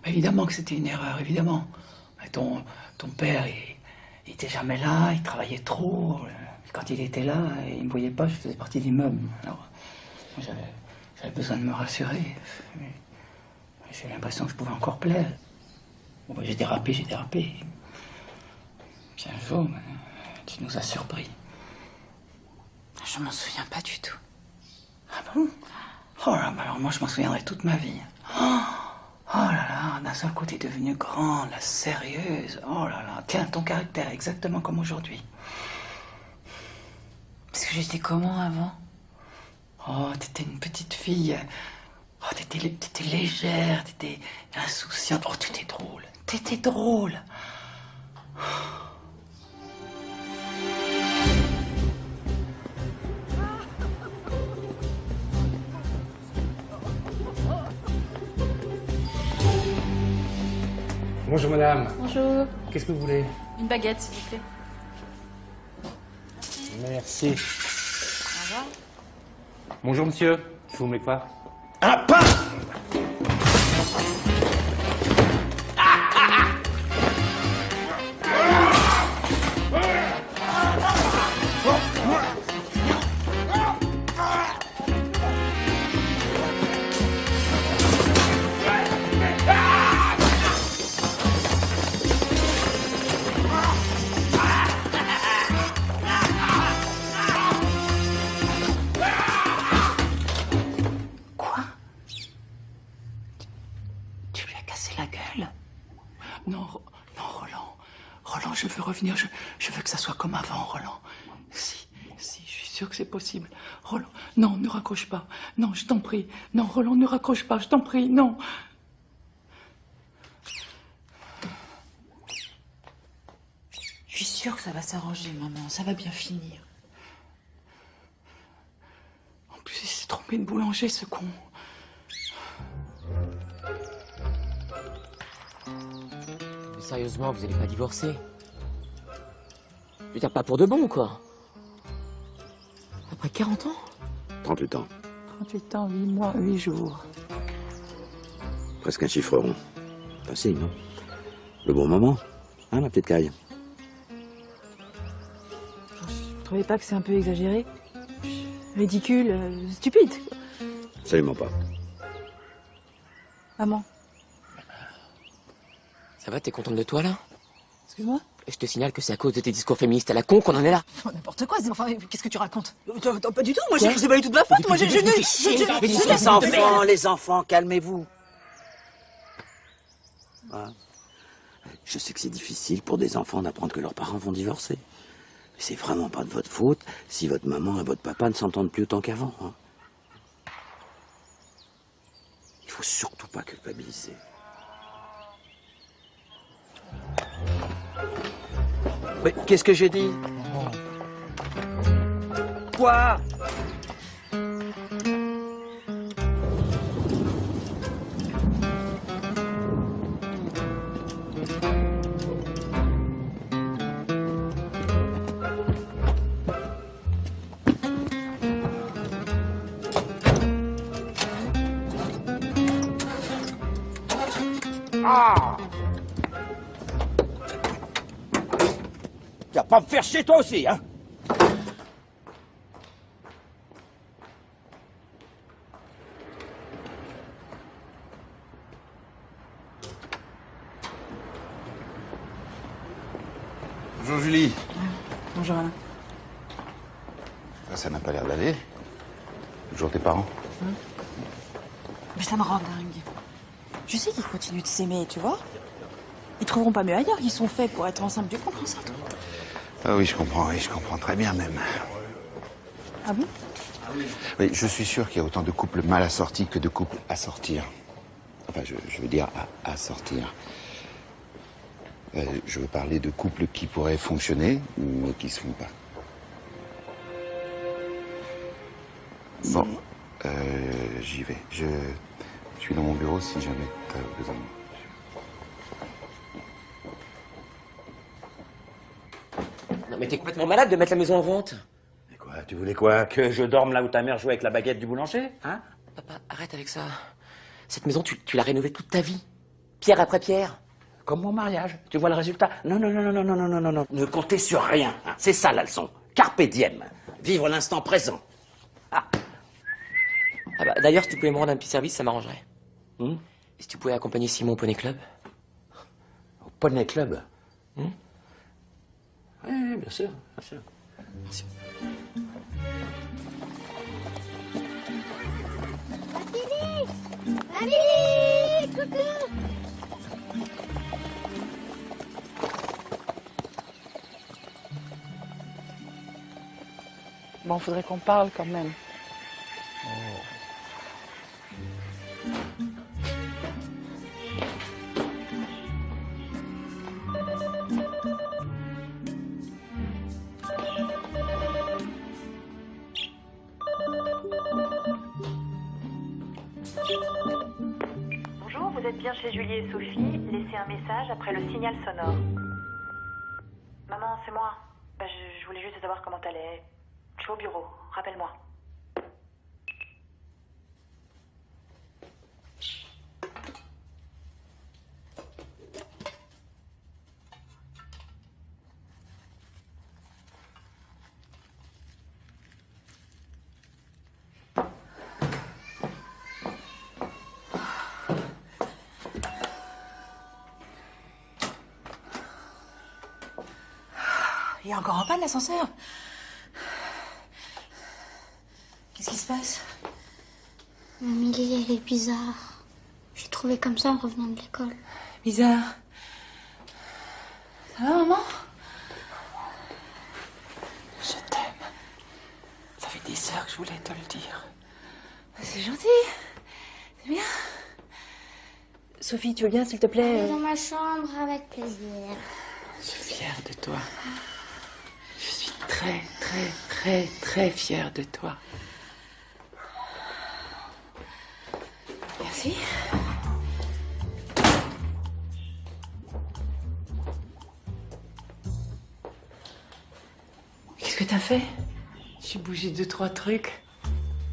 Évidemment que c'était une erreur, évidemment. Mais ton père, il était jamais là, il travaillait trop. Quand il était là, il ne me voyait pas, je faisais partie des meubles. Alors, j'avais besoin de me rassurer. J'ai l'impression que je pouvais encore plaire. Bon, j'ai dérapé. Puis un jour, tu nous as surpris. Je m'en souviens pas du tout. Ah bon? Oh là, alors moi je m'en souviendrai toute ma vie. Oh là là, d'un seul coup t'es devenue grande, la sérieuse. Oh là là, tiens, ton caractère exactement comme aujourd'hui. Parce que j'étais comment avant? Oh, t'étais une petite fille. Oh, t'étais légère, t'étais insouciante. Oh, t'étais drôle. T'étais drôle. Bonjour madame. Bonjour. Qu'est-ce que vous voulez? Une baguette, s'il vous plaît. Merci. Au revoir. Bonjour monsieur. Vous voulez quoi? Un pain! casser la gueule. Non, non, Roland. Roland, je veux revenir. Je veux que ça soit comme avant, Roland. Si, je suis sûre que c'est possible. Roland, non, ne raccroche pas. Non, je t'en prie. Non, Roland, ne raccroche pas, je t'en prie, non. Je suis sûre que ça va s'arranger, maman. Ça va bien finir. En plus, il s'est trompé de boulanger, ce con. Mais sérieusement, vous allez pas divorcer? Je veux dire, pas pour de bon, quoi. Après 40 ans? 38 ans. 38 ans, 8 mois, 8 jours. Presque un chiffre rond. Facile, non? Le bon moment, hein, ma petite Caille? Vous trouvez pas que c'est un peu exagéré? Ridicule, stupide. Absolument pas. Maman. Ça va, t'es contente de toi, là? Excuse-moi? Et je te signale que c'est à cause de tes discours féministes à la con qu'on en est là. N'importe quoi, enfin, qu'est-ce que tu racontes? Pas du tout, moi c'est pas du tout de ma faute. Moi Les enfants, calmez-vous. Ah. Je sais que c'est difficile pour des enfants d'apprendre que leurs parents vont divorcer. Mais c'est vraiment pas de votre faute si votre maman et votre papa ne s'entendent plus autant qu'avant. Hein. Il faut surtout pas culpabiliser. Mais qu'est-ce que j'ai dit? Quoi? Ah! Tu vas pas me faire chier toi aussi, hein? Bonjour Julie. Bonjour Alain. Ça n'a pas l'air d'aller. Toujours tes parents. Mais ça me rend dingue. Je sais qu'ils continuent de s'aimer, tu vois. Ils trouveront pas mieux ailleurs, ils sont faits pour être ensemble. Tu comprends ça, toi? Ah oui, je comprends très bien même. Ah bon? Oui, je suis sûr qu'il y a autant de couples mal assortis que de couples à sortir. Enfin, je veux dire à sortir. Je veux parler de couples qui pourraient fonctionner, mais qui se font pas. Bon, j'y vais. Je suis dans mon bureau si jamais tu as besoin de moi. Non mais t'es complètement malade de mettre la maison en vente. Mais quoi, tu voulais quoi? Que je dorme là où ta mère jouait avec la baguette du boulanger? Hein? Papa, arrête avec ça. Cette maison, tu l'as rénovée toute ta vie. Pierre après pierre. Comme mon mariage. Tu vois le résultat? Non. Ne comptez sur rien. Hein. C'est ça la leçon. Carpe diem. Vivre l'instant présent. Ah bah, d'ailleurs, si tu pouvais me rendre un petit service, ça m'arrangerait. Et si tu pouvais accompagner Simon au Poney Club? Au Poney Club? Oui, bien sûr, bien sûr. Merci. Amélie, coucou. Bon, faudrait qu'on parle quand même. Bonjour, vous êtes bien chez Julie et Sophie. Laissez un message après le signal sonore. Maman, c'est moi. Je voulais juste savoir comment t'allais. Je suis au bureau, rappelle-moi. Il est encore en panne, l'ascenseur. Qu'est-ce qui se passe? Amélie, elle est bizarre. J'ai trop trouvée comme ça en revenant de l'école. Bizarre. Ça va, maman? Je t'aime. Ça fait 10 heures que je voulais te le dire. C'est gentil. C'est bien. Sophie, tu veux bien, s'il te plaît? Dans ma chambre, avec plaisir. Je suis fière de toi. Je suis très, très, très, très fière de toi. Merci. Qu'est-ce que t'as fait? J'ai bougé 2-3 trucs.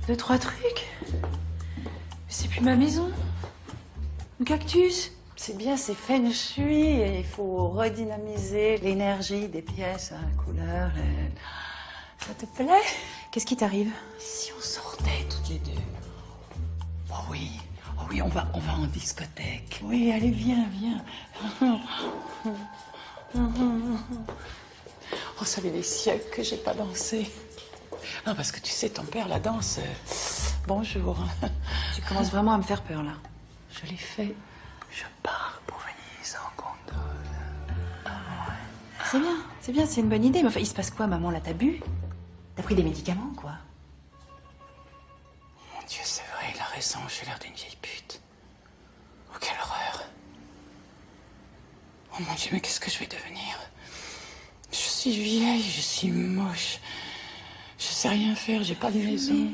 2-3 trucs? Mais c'est plus ma maison. Le cactus. C'est bien, c'est feng shui et il faut redynamiser l'énergie des pièces, hein, la couleur. Ça te plaît? Qu'est-ce qui t'arrive? Si on sortait toutes les deux. Oh oui, on va en discothèque. Oui, allez, viens. Oh, ça fait des siècles que j'ai pas dansé. Non, parce que tu sais, ton père, la danse. Bonjour. Tu commences vraiment à me faire peur, là. Je l'ai fait. Je pars pour Venise en gondole. C'est bien, c'est une bonne idée. Mais enfin, il se passe quoi, maman, là? T'as bu? T'as pris des médicaments, quoi? Mon Dieu, c'est vrai, il a raison, j'ai l'air d'une vieille pute. Oh, quelle horreur. Oh mon Dieu, mais qu'est-ce que je vais devenir? Je suis vieille, je suis moche. Je sais rien faire, j'ai pas de maison.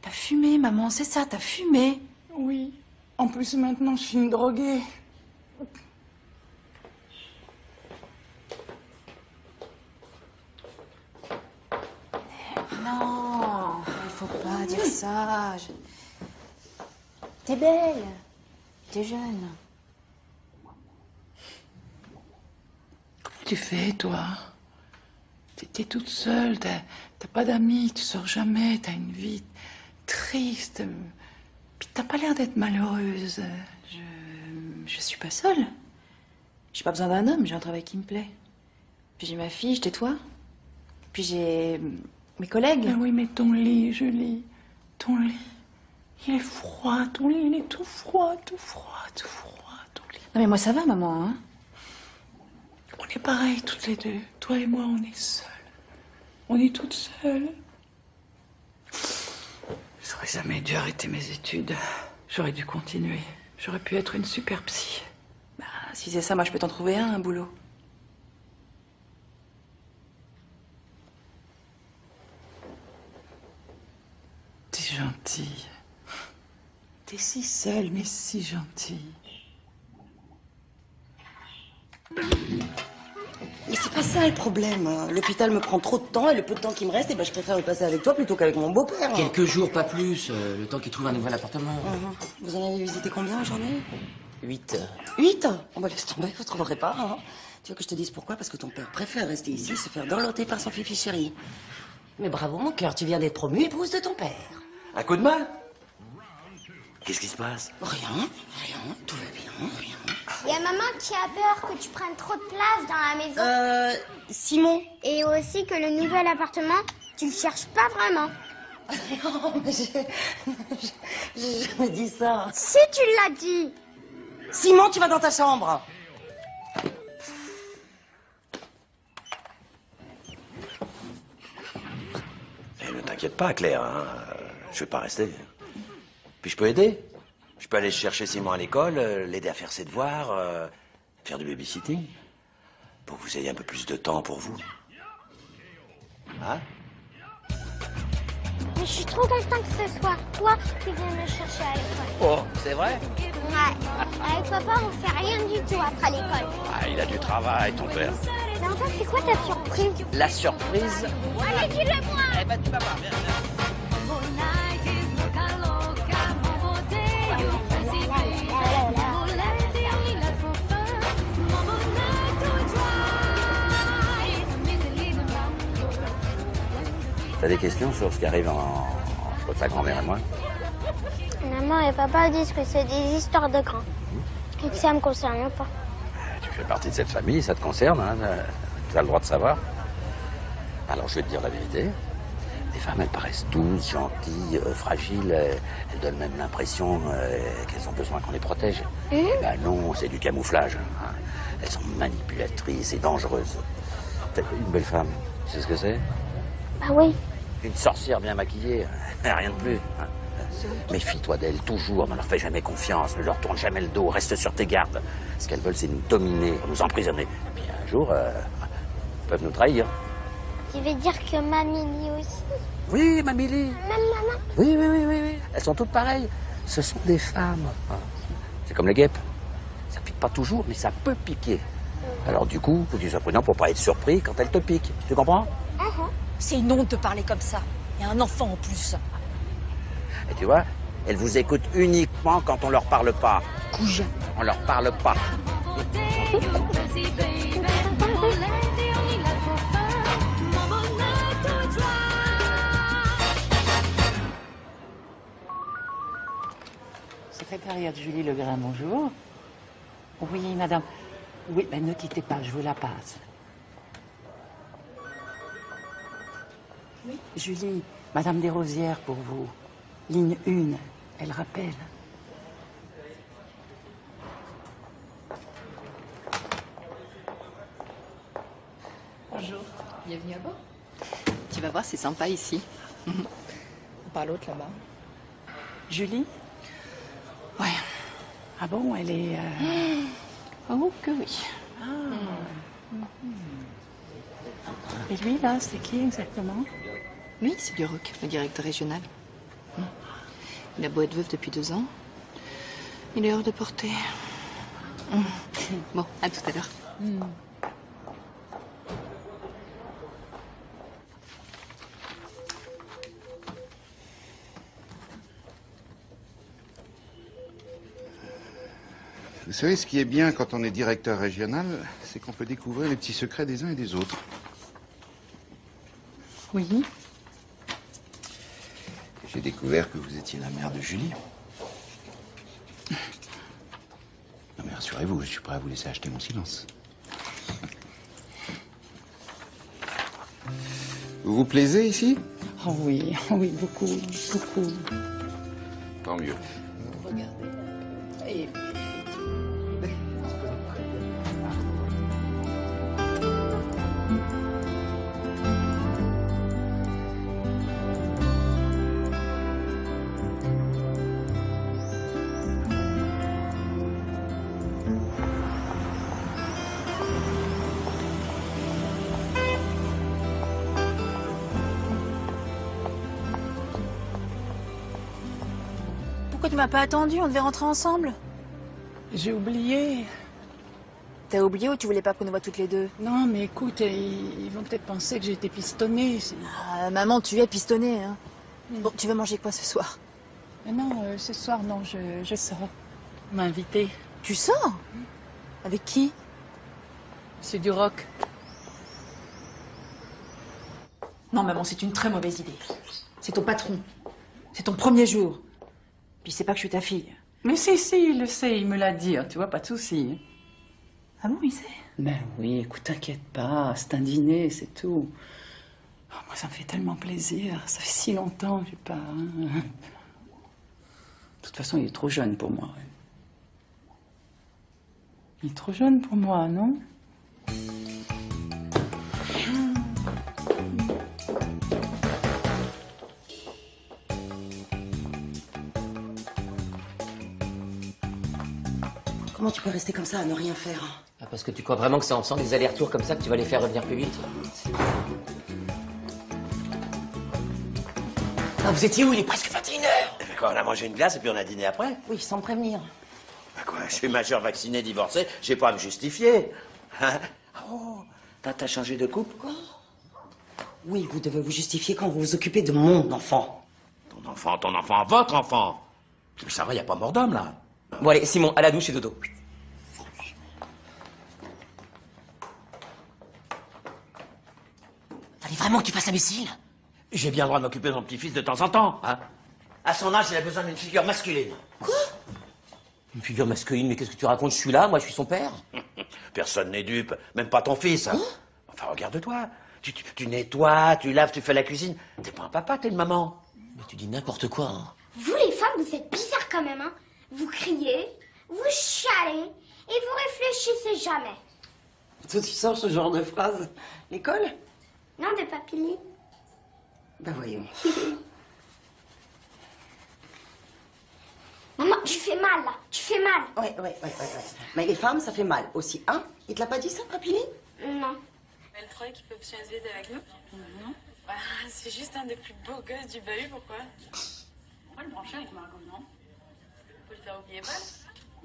T'as fumé, maman, c'est ça, t'as fumé. Oui. En plus, maintenant, je suis une droguée. Non, il faut pas dire ça. T'es belle. T'es jeune. Comment tu fais, toi? T'es toute seule, t'as pas d'amis, tu sors jamais, t'as une vie triste. Puis t'as pas l'air d'être malheureuse. Je suis pas seule. J'ai pas besoin d'un homme, j'ai un travail qui me plaît. Puis j'ai ma fille, j'ai toi. Puis j'ai mes collègues. Ah oui, mais ton lit, Julie, ton lit, il est froid, ton lit, il est tout froid, ton lit. Non mais moi ça va, maman, hein. On est pareils toutes les deux. Toi et moi, on est seuls. On est toutes seules. J'aurais jamais dû arrêter mes études. J'aurais dû continuer. J'aurais pu être une super psy. Bah, si c'est ça, moi je peux t'en trouver un boulot. T'es gentille. T'es si seule, mais si gentille. Mais c'est pas ça le problème. L'hôpital me prend trop de temps et le peu de temps qui me reste, je préfère le passer avec toi plutôt qu'avec mon beau-père. Quelques jours, pas plus, le temps qu'il trouve un nouvel appartement. Vous en avez visité combien aujourd'hui? 8. 8? Oh bah laisse tomber, vous trouverez pas. Hein. Tu veux que je te dise pourquoi? Parce que ton père préfère rester ici, se faire dorloter par son fifi chéri. Mais bravo mon cœur, tu viens d'être promue épouse de ton père. Un coup de main? Qu'est-ce qui se passe? Rien, tout va bien, rien. Il y a maman qui a peur que tu prennes trop de place dans la maison. Simon. Et aussi que le nouvel appartement, tu le cherches pas vraiment. Non, mais j'ai jamais dit ça. Si tu l'as dit. Simon, tu vas dans ta chambre. Eh, ne t'inquiète pas, Claire, hein. Je vais pas rester. Puis je peux aider. Je peux aller chercher Simon à l'école, l'aider à faire ses devoirs, faire du babysitting. Pour que vous ayez un peu plus de temps pour vous. Hein? Mais je suis trop contente que ce soit toi qui viens me chercher à l'école. Oh, c'est vrai? Ouais. Avec papa, on fait rien du tout après l'école. Ah, il a du travail, ton père. Mais en fait, c'est quoi ta surprise? La surprise? Allez, dis-le-moi. Eh ben, tu vas voir, viens. T'as des questions sur ce qui arrive entre ta grand-mère et moi? Maman et papa disent que c'est des histoires de grands. Et que ça me concerne pas. Tu fais partie de cette famille, ça te concerne, hein? Tu as le droit de savoir. Alors je vais te dire la vérité. Les femmes, elles paraissent douces, gentilles, fragiles. Elles donnent même l'impression qu'elles ont besoin qu'on les protège. Eh ben non, c'est du camouflage. Hein. Elles sont manipulatrices et dangereuses. Une belle femme, tu sais ce que c'est? Ah oui. Une sorcière bien maquillée, rien de plus. Hein. Méfie-toi d'elles toujours, ne leur fais jamais confiance, ne leur tourne jamais le dos, reste sur tes gardes. Ce qu'elles veulent, c'est nous dominer, nous emprisonner. Et puis un jour, elles peuvent nous trahir. Tu veux dire que Mamie aussi? Oui, Mamie. Même maman? Oui. Elles sont toutes pareilles. Ce sont des femmes. C'est comme les guêpes. Ça pique pas toujours, mais ça peut piquer. Alors du coup, faut que tu sois prudent pour pas être surpris quand elles te piquent. Tu comprends? C'est une honte de parler comme ça. Il y a un enfant en plus. Et tu vois, elles vous écoutent uniquement quand on leur parle pas. Couge. On leur parle pas. Secrétariat de Julie Legrain, bonjour. Oui, madame. Oui, ben ne quittez pas, je vous la passe. Oui. Julie, madame Desrosières pour vous. Ligne 1, elle rappelle. Bonjour, bienvenue à bord. Tu vas voir, c'est sympa ici. Par l'autre là-bas. Julie? Ouais. Ah bon, elle est... Oh que oui. Et lui, là, c'est qui exactement? Lui, c'est Duroc, le directeur régional. Il a beau être veuf depuis 2 ans. Il est hors de portée. Bon, à tout à l'heure. Vous savez, ce qui est bien quand on est directeur régional, c'est qu'on peut découvrir les petits secrets des uns et des autres. Oui. J'ai découvert que vous étiez la mère de Julie. Non mais rassurez-vous, je suis prêt à vous laisser acheter mon silence. Vous vous plaisez ici? Oh oui, beaucoup. Tant mieux. Regardez. Et... Pourquoi tu m'as pas attendu? On devait rentrer ensemble. J'ai oublié. T'as oublié ou tu voulais pas qu'on nous voit toutes les deux? Non, mais écoute, ils vont peut-être penser que j'ai été pistonnée. Ah, maman, tu es pistonnée, hein. Bon, tu veux manger quoi ce soir? Mais non, ce soir, non, je sors. On m'a invitée. Tu sors? Avec qui? Monsieur Duroc. Non, maman, c'est une très mauvaise idée. C'est ton patron. C'est ton premier jour. Puis c'est pas que je suis ta fille. Mais si, il le sait, il me l'a dit, hein, tu vois, pas de souci. Ah bon, il sait? Ben oui, écoute, t'inquiète pas, c'est un dîner, c'est tout. Oh, moi, ça me fait tellement plaisir, ça fait si longtemps que j'ai pas... De toute façon, il est trop jeune pour moi. Il est trop jeune pour moi, non? Comment tu peux rester comme ça à ne rien faire? Ah, parce que tu crois vraiment que c'est en faisant des allers-retours comme ça que tu vas les faire revenir plus vite? Ah, vous étiez où? Il est presque 21h. Quand on a mangé une glace et puis on a dîné après. Oui, sans me prévenir. Bah quoi, je suis majeur, vacciné, divorcé, j'ai pas à me justifier. Hein? Oh, t'as changé de couple? Quoi? Oui, vous devez vous justifier quand vous vous occupez de mon enfant. Ton enfant, votre enfant. Mais ça va, y a pas mort d'homme, là. Bon, allez, Simon, à la douche et dodo. Fallait vraiment que tu fasses imbécile. J'ai bien le droit de m'occuper de mon petit-fils de temps en temps, hein. À son âge, il a besoin d'une figure masculine. Quoi? Une figure masculine? Mais qu'est-ce que tu racontes? Je suis là, moi, je suis son père. Personne n'est dupe, même pas ton fils. Enfin, regarde-toi. Tu nettoies, tu laves, tu fais la cuisine. T'es pas un papa, t'es une maman. Mais tu dis n'importe quoi, hein. Vous les femmes, vous êtes bizarres quand même, hein. Vous criez, vous chialez et vous réfléchissez jamais. D'où tu sors ce genre de phrase? L'école? Non, de Papilly. Ben voyons. Maman, tu fais mal là, tu fais mal. Ouais. Mais les femmes, ça fait mal aussi, hein? Il te l'a pas dit ça, Papilly? Non. Elle croyait qu'il peut se SVD avec nous? Non. Bah, c'est juste un des plus beaux gosses du bahut, pourquoi? On va le brancher avec Margot, non? Faut lui faire oublier Paul?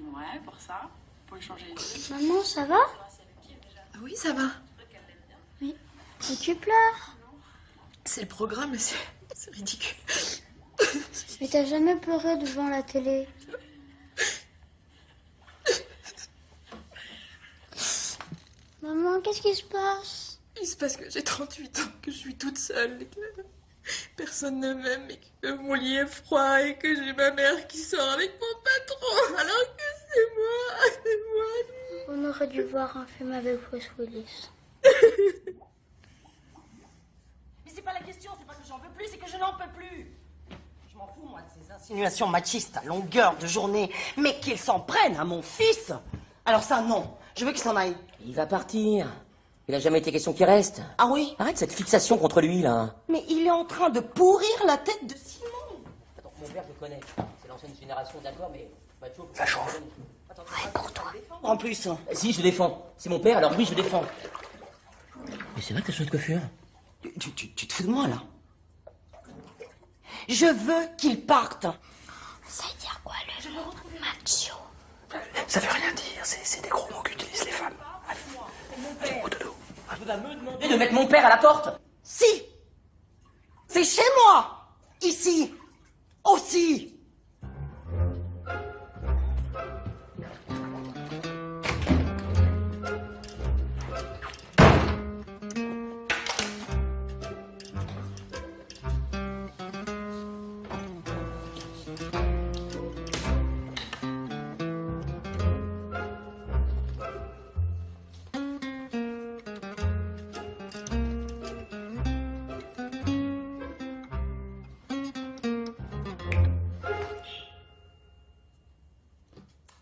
Ouais, pour ça. Pour lui changer les yeux. Maman, ça va? Oui, ça va. Oui. Et tu pleures? C'est le programme, mais c'est ridicule. Mais t'as jamais pleuré devant la télé? Maman, qu'est-ce qui se passe? Il se passe que j'ai 38 ans, que je suis toute seule, et que personne ne m'aime, et que mon lit est froid, et que j'ai ma mère qui sort avec mon patron, alors que c'est moi. On aurait dû voir un film avec Bruce Willis. Mais c'est pas la question, c'est pas que j'en veux plus, c'est que je n'en peux plus. Je m'en fous, moi, de ces insinuations machistes à longueur de journée. Mais qu'ils s'en prennent à mon fils. Alors ça, non. Je veux qu'il s'en aille. Il va partir. Il a jamais été question qu'il reste. Ah oui? Arrête cette fixation contre lui, là. Mais il est en train de pourrir la tête de Simon. Attends, mon père, je le connais. C'est l'ancienne génération, d'accord, mais... Macho, ça chauffe. Ouais, pour toi. En plus. Si, je le défends. C'est mon père, alors oui, je le défends. Mais c'est vrai que t'as changé de coiffure. Tu te fous de moi, là? Je veux qu'il parte. Ça veut dire quoi, le macho? Ça veut rien dire, c'est des gros mots qu'utilisent les femmes. Allez, au dodo. Tu vas me demander de mettre mon père à la porte? Si. C'est chez moi. Ici. Aussi.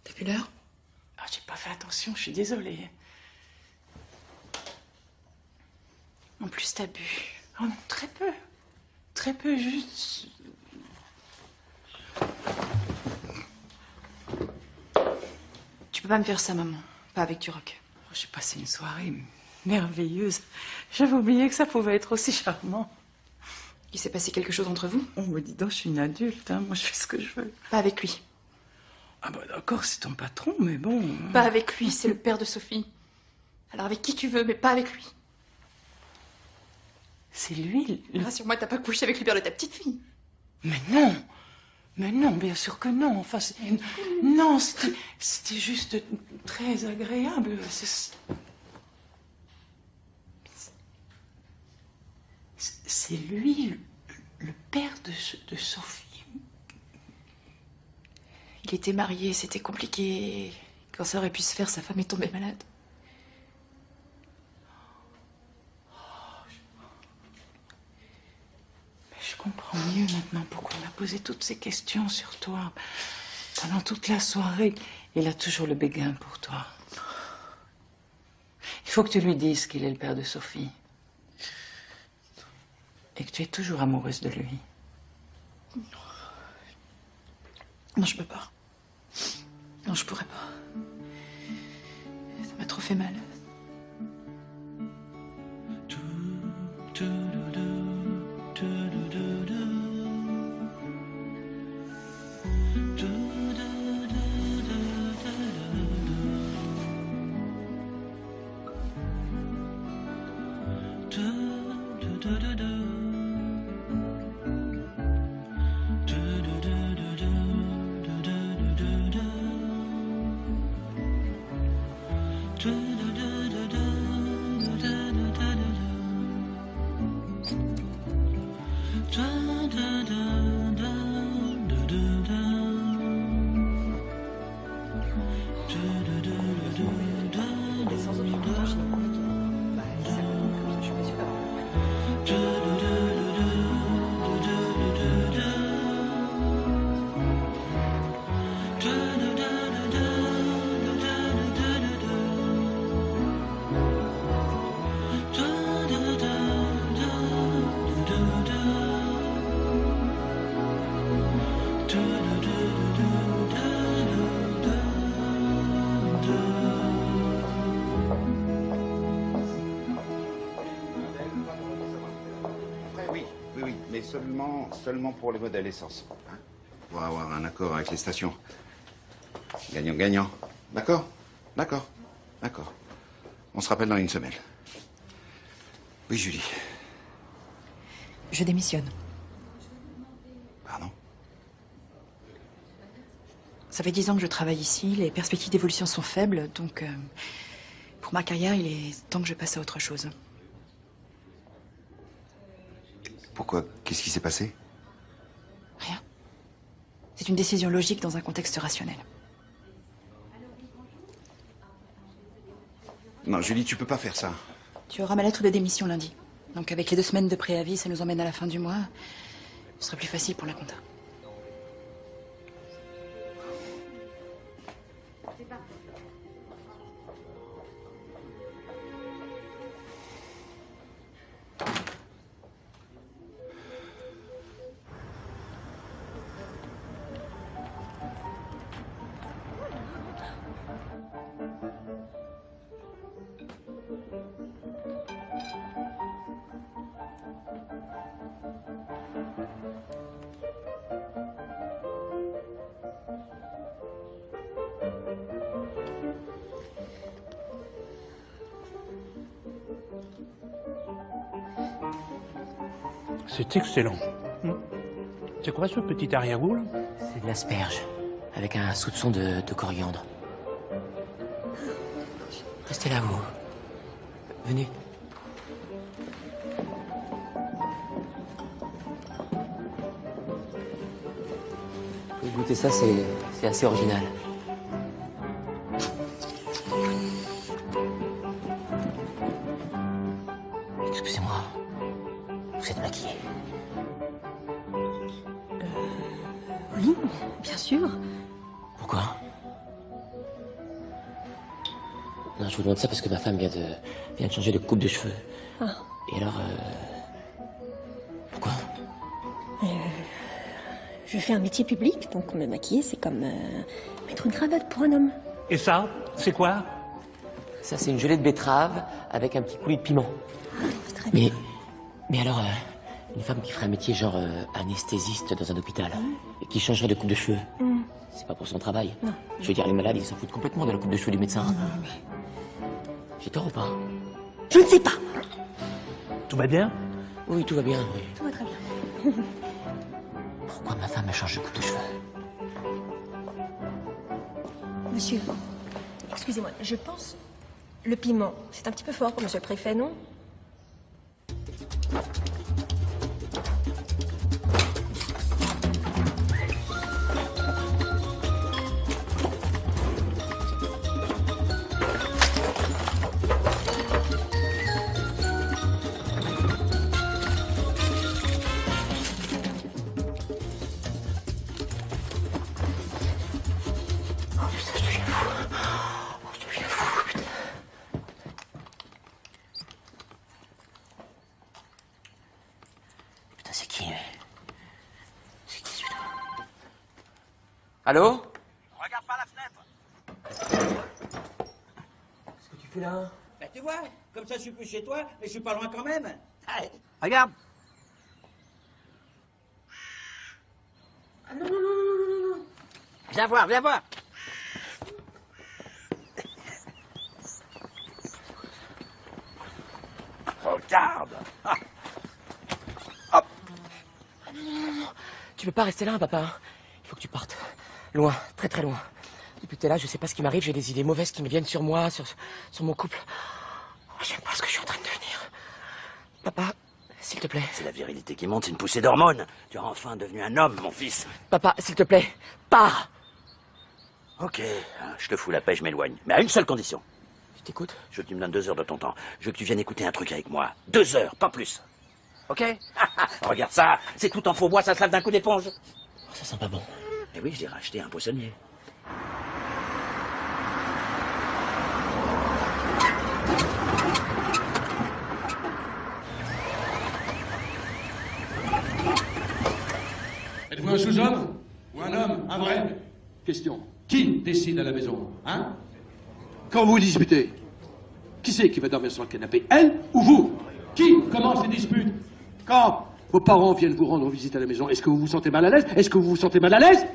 Depuis l'heure? Ah, j'ai pas fait attention, je suis désolée. En plus, t'as bu. Oh non, très peu. Très peu, juste... Tu peux pas me faire ça, maman. Pas avec du rock. Oh, j'ai passé une soirée merveilleuse. J'avais oublié que ça pouvait être aussi charmant. Il s'est passé quelque chose entre vous? Oh, dis donc, je suis une adulte, hein. Moi je fais ce que je veux. Pas avec lui. Ah bah d'accord, c'est ton patron, mais bon... Pas avec lui, c'est le père de Sophie. Alors avec qui tu veux, mais pas avec lui. C'est lui le... Rassure-moi, t'as pas couché avec le père de ta petite fille. Mais non, bien sûr que non. Enfin, non, c'était juste très agréable. C'est lui, le père de Sophie. Il était marié, c'était compliqué. Quand ça aurait pu se faire, sa femme est tombée malade. Mais je comprends mieux maintenant pourquoi on a posé toutes ces questions sur toi. Pendant toute la soirée, il a toujours le béguin pour toi. Il faut que tu lui dises qu'il est le père de Sophie. Et que tu es toujours amoureuse de lui. Non, je peux pas. Non, je pourrais pas. Ça m'a trop fait mal. seulement pour les modèles essence. Hein, pour avoir un accord avec les stations. Gagnant-gagnant. D'accord? D'accord. D'accord. On se rappelle dans une semaine. Oui, Julie. Je démissionne. Pardon? Ça fait 10 ans que je travaille ici, les perspectives d'évolution sont faibles, donc pour ma carrière, il est temps que je passe à autre chose. Pourquoi? Qu'est-ce qui s'est passé? Rien. C'est une décision logique dans un contexte rationnel. Non, Julie, tu peux pas faire ça. Tu auras ma lettre de démission lundi. Donc avec les 2 semaines de préavis, ça nous emmène à la fin du mois. Ce sera plus facile pour la compta. C'est excellent. C'est quoi ce petit arrière-goût, là? C'est de l'asperge, avec un soupçon de coriandre. Restez là, vous. Venez. Vous goûtez ça, c'est assez original. Excusez-moi. Vous êtes maquillée. Oui, bien sûr. Pourquoi? Non, je vous demande ça parce que ma femme vient de changer de coupe de cheveux. Ah. Et alors, pourquoi? Je fais un métier public, donc me maquiller, c'est comme mettre une cravate pour un homme. Et ça, c'est quoi? Ça, c'est une gelée de betterave avec un petit coulis de piment. Mais alors, une femme qui ferait un métier genre anesthésiste dans un hôpital et qui changerait de coupe de cheveux, c'est pas pour son travail. Non. Je veux dire, les malades, ils s'en foutent complètement de la coupe de cheveux du médecin. J'ai tort ou pas? Je ne sais pas. Tout va bien? Oui, tout va bien, oui. Tout va très bien. Pourquoi ma femme a changé de coupe de cheveux? Monsieur, excusez-moi, je pense le piment, c'est un petit peu fort pour monsieur le préfet, non? Allô? Regarde par la fenêtre. Qu'est-ce que tu fais là? Bah tu vois, comme ça je suis plus chez toi, mais je suis pas loin quand même. Allez, regarde. Ah non, non, non, non, non, non. Viens voir, viens voir. Regarde. Ah. Hop. Ah, non, non, non, non. Tu peux pas rester là, papa. Il faut que tu partes. Loin, très très loin. Depuis que t'es là, je sais pas ce qui m'arrive, j'ai des idées mauvaises qui me viennent sur moi, sur mon couple. Oh, j'aime pas ce que je suis en train de devenir. Papa, s'il te plaît. C'est la virilité qui monte, c'est une poussée d'hormones. Tu es enfin devenu un homme, mon fils. Papa, s'il te plaît, pars. Ok, je te fous la paix, je m'éloigne. Mais à une seule condition. Tu t'écoutes? Je veux que tu me donnes 2 heures de ton temps. Je veux que tu viennes écouter un truc avec moi. 2 heures, pas plus. Ok? Regarde ça, c'est tout en faux bois, ça se lave d'un coup d'éponge. Oh, ça sent pas bon. Eh oui, je l'ai racheté à un poissonnier. Êtes-vous un sous-homme ou un homme, un vrai? Question. Qui décide à la maison, hein? Quand vous disputez, qui c'est qui va dormir sur le canapé? Elle ou vous? Qui commence les disputes? Quand Vos parents viennent vous rendre visite à la maison. Est-ce que vous vous sentez mal à l'aise? Est-ce que vous vous sentez mal à l'aise?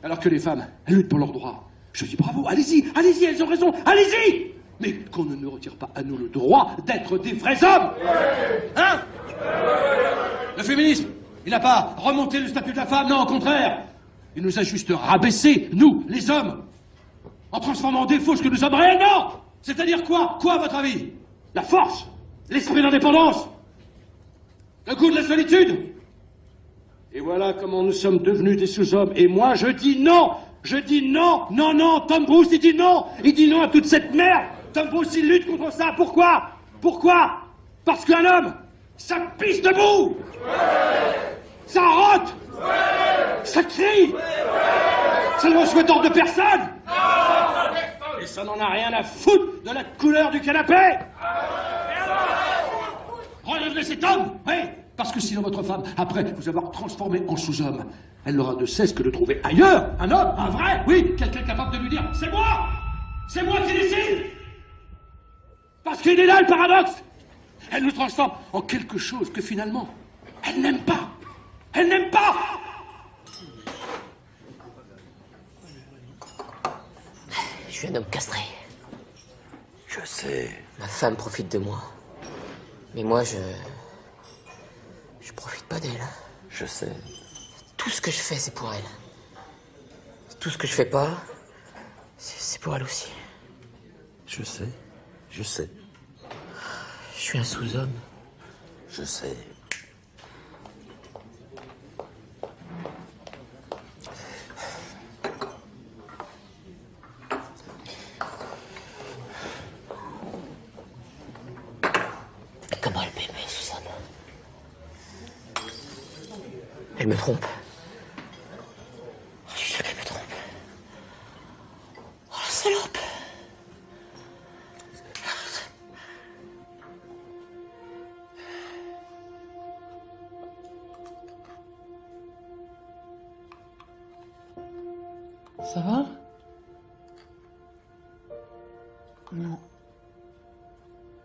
Alors que les femmes, elles luttent pour leurs droits. Je dis bravo, allez-y, allez-y, elles ont raison, allez-y! Mais qu'on ne nous retire pas à nous le droit d'être des vrais hommes! Hein? Le féminisme, il n'a pas remonté le statut de la femme, non, au contraire! Il nous a juste rabaissé, nous, les hommes, en transformant en défaut ce que nous sommes réellement! C'est-à-dire quoi? Quoi, à votre avis? La force, l'esprit d'indépendance, le goût de la solitude. Et voilà comment nous sommes devenus des sous-hommes. Et moi, je dis non! Je dis non! Non, non! Tom Bruce, il dit non! Il dit non à toute cette merde! Tom Bruce, il lutte contre ça. Pourquoi? Pourquoi? Parce qu'un homme, ça pisse debout! Ça rote! Ça crie! Ça ne souhaite ordre de personne! Et ça n'en a rien à foutre de la couleur du canapé! Relève cet homme! Oui! Parce que sinon votre femme, après vous avoir transformé en sous-homme, elle n'aura de cesse que de trouver ailleurs un homme, un vrai, oui, quelqu'un capable de lui dire « C'est moi! C'est moi qui décide !» Parce qu'il est là le paradoxe! Elle nous transforme en quelque chose que finalement, elle n'aime pas! Elle n'aime pas! Je suis un homme castré. Je sais. Ma femme profite de moi. Mais moi, je profite pas d'elle. Je sais. Tout ce que je fais, c'est pour elle. Tout ce que je fais pas, c'est pour elle aussi. Je sais. Je sais. Je suis un sous-homme. Je sais. Comment elle m'aimait, Suzanne? Elle me trompe. Je suis sûr qu'elle me trompe. Oh, la salope! Ça va? Non.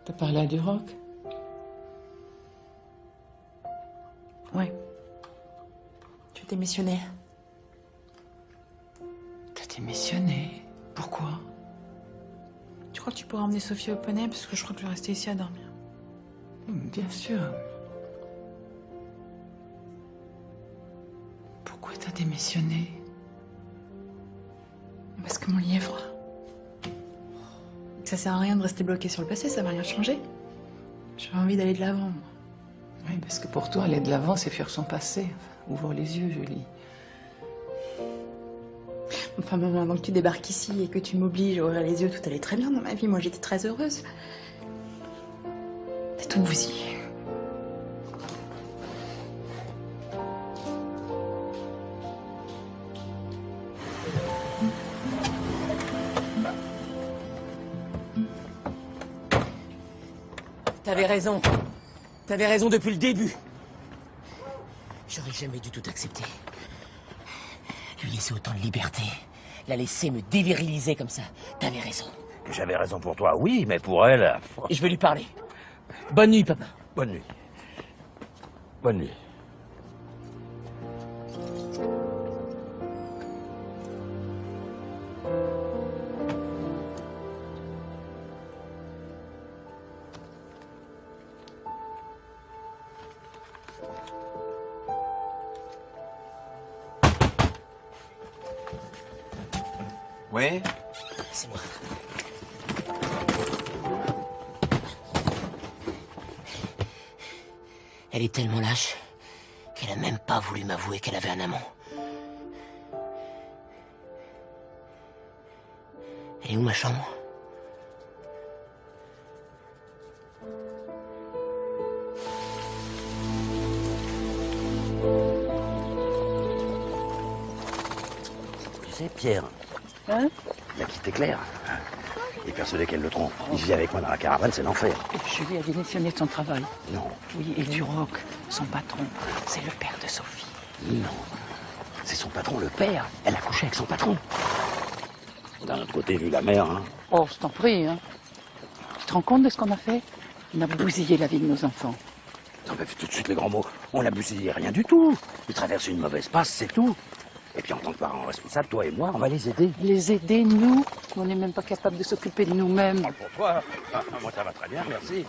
T'as parlé à Duroc? Ouais. Tu as démissionné. T'as démissionné? Pourquoi? Tu crois que tu pourras emmener Sophie au poney? Parce que je crois que je vais rester ici à dormir. Bien sûr. Pourquoi t'as démissionné? Parce que mon lit est froid. Ça sert à rien de rester bloqué sur le passé, ça va rien changer. J'ai envie d'aller de l'avant, moi. Oui, parce que pour toi, aller de l'avant, c'est fuir son passé. Enfin, ouvre les yeux, Julie. Enfin, maman, avant que tu débarques ici et que tu m'obliges à ouvrir les yeux, tout allait très bien dans ma vie. Moi, j'étais très heureuse. T'es tout bousillé. T'avais raison. T'avais raison depuis le début. J'aurais jamais dû tout accepter. Lui laisser autant de liberté. La laisser me déviriliser comme ça. T'avais raison. J'avais raison pour toi, oui, mais pour elle... Et je vais lui parler. Bonne nuit, papa. Bonne nuit. Bonne nuit. Oui? C'est moi. Elle est tellement lâche qu'elle a même pas voulu m'avouer qu'elle avait un amant. Elle est où, ma chambre? Tu sais, Pierre, Hein? il a quitté Claire. Il est persuadé qu'elle le trompe. Il vit avec moi dans la caravane, c'est l'enfer. Julie a démissionné de son travail. Non. Oui, et Duroc, son patron, c'est le père de Sophie. Non. C'est son patron, le père. Elle a couché avec son patron. D'un autre côté, vu la mère, hein. Oh, je t'en prie, hein. Tu te rends compte de ce qu'on a fait? On a bousillé la vie de nos enfants. Non, mais fais tout de suite les grands mots. On a bousillé rien du tout. Ils traversent une mauvaise passe, c'est tout. Et puis en tant que parents responsables, toi et moi, on va les aider. Les aider, nous? On n'est même pas capable de s'occuper de nous-mêmes. Parle pour toi. Ah, moi, ça va très bien, merci.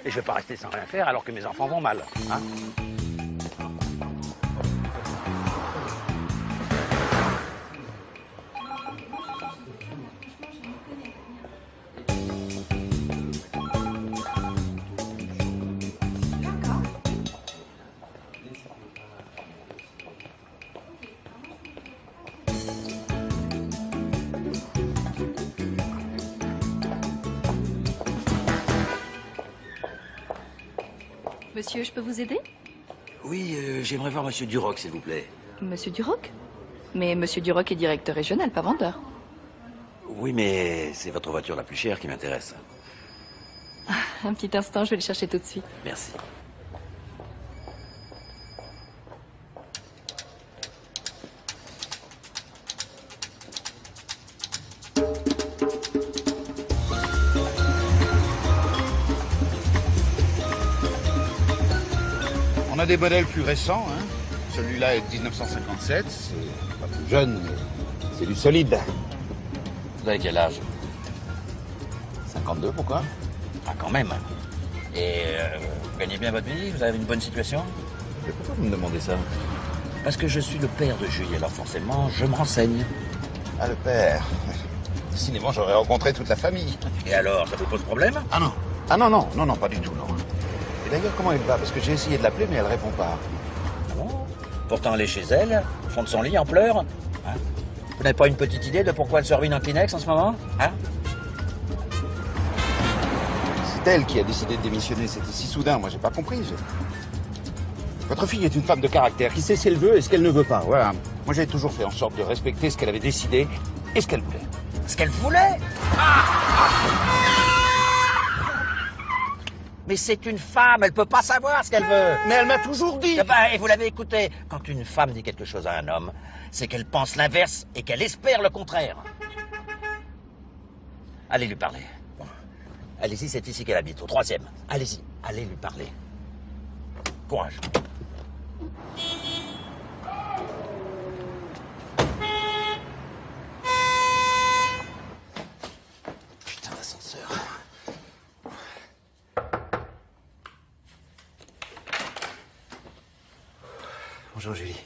Et je vais pas rester sans rien faire alors que mes enfants vont mal. Hein. Monsieur, je peux vous aider? Oui, j'aimerais voir Monsieur Duroc, s'il vous plaît. Monsieur Duroc? Mais Monsieur Duroc est directeur régional, pas vendeur. Oui, mais c'est votre voiture la plus chère qui m'intéresse. Un petit instant, je vais le chercher tout de suite. Merci. On a des modèles plus récents, hein. Celui-là est de 1957, c'est pas plus jeune, mais c'est du solide. Vous avez quel âge? 52, pourquoi? Ah, quand même. Et vous gagnez bien votre vie? Vous avez une bonne situation? Mais pourquoi vous me demandez ça? Parce que je suis le père de Julie, alors forcément, je me renseigne. Ah, le père. Décidément, j'aurais rencontré toute la famille. Et alors, ça vous pose problème? Ah non. Ah non, non, non, non, pas du tout, non. Et d'ailleurs, comment elle va? Parce que j'ai essayé de l'appeler, mais elle répond pas. Ah bon? Pourtant, elle est chez elle, au fond de son lit, en pleurs. Hein? Vous n'avez pas une petite idée de pourquoi elle se ruine en Kleenex en ce moment? Hein? C'est elle qui a décidé de démissionner. C'était si soudain, moi j'ai pas compris. Votre fille est une femme de caractère qui sait ce qu'elle veut et ce qu'elle ne veut pas. Voilà. Moi j'ai toujours fait en sorte de respecter ce qu'elle avait décidé et ce qu'elle voulait. Ce qu'elle voulait? Mais c'est une femme, elle peut pas savoir ce qu'elle veut. Mais elle m'a toujours dit. Eh ben, et vous l'avez écouté. Quand une femme dit quelque chose à un homme, c'est qu'elle pense l'inverse et qu'elle espère le contraire. Allez lui parler. Bon. Allez-y, c'est ici qu'elle habite, au 3e. Allez-y, allez lui parler. Courage. Putain d'ascenseur. Bonjour Julie.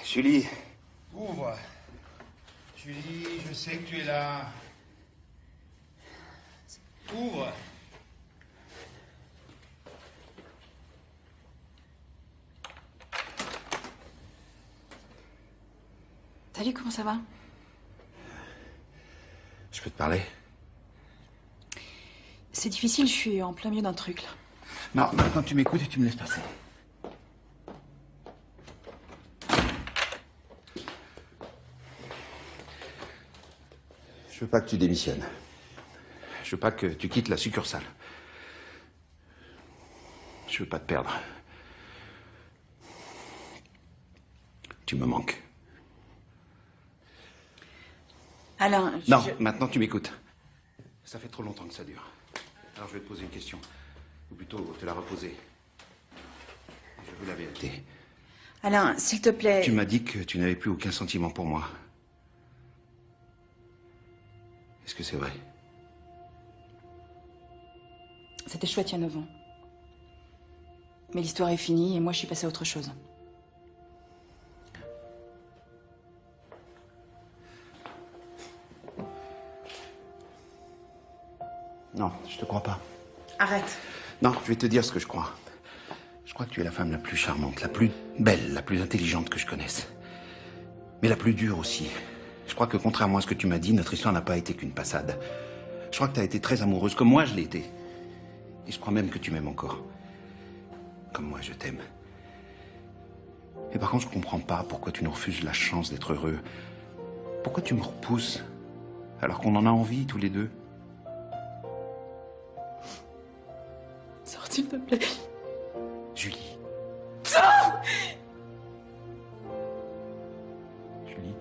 Julie. Ouvre. Julie, je sais que tu es là. Ouvre. Salut, comment ça va? Je peux te parler? C'est difficile, je suis en plein milieu d'un truc, là. Non, maintenant tu m'écoutes et tu me laisses passer. Je veux pas que tu démissionnes. Je veux pas que tu quittes la succursale. Je veux pas te perdre. Tu me manques. Alain, Non, maintenant tu m'écoutes. Ça fait trop longtemps que ça dure. Alors je vais te poser une question. Ou plutôt te la reposer. Je veux la vérité. Alain, s'il te plaît... Tu m'as dit que tu n'avais plus aucun sentiment pour moi. Est-ce que c'est vrai? C'était chouette il y a 9 ans. Mais l'histoire est finie et moi je suis passée à autre chose. Non, je te crois pas. Arrête. Non, je vais te dire ce que je crois. Je crois que tu es la femme la plus charmante, la plus belle, la plus intelligente que je connaisse. Mais la plus dure aussi. Je crois que contrairement à ce que tu m'as dit, notre histoire n'a pas été qu'une passade. Je crois que tu as été très amoureuse, comme moi je l'ai été. Et je crois même que tu m'aimes encore. Comme moi je t'aime. Et par contre, je comprends pas pourquoi tu nous refuses la chance d'être heureux. Pourquoi tu me repousses, alors qu'on en a envie tous les deux? Sors, s'il te plaît. Julie. Sors! Julie.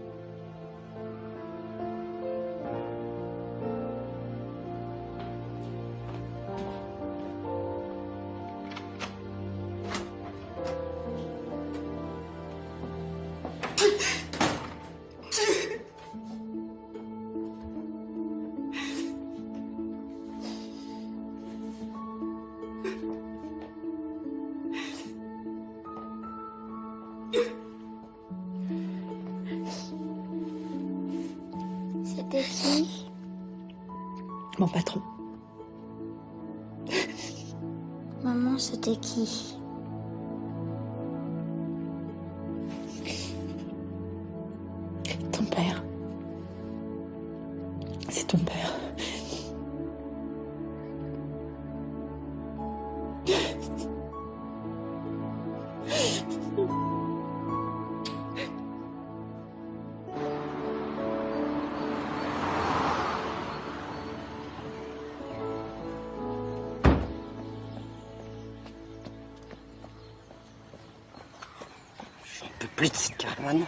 c'était qui? Mon patron. Maman, c'était qui? Ton père. C'est ton père. J'en peux plus de cette caravane.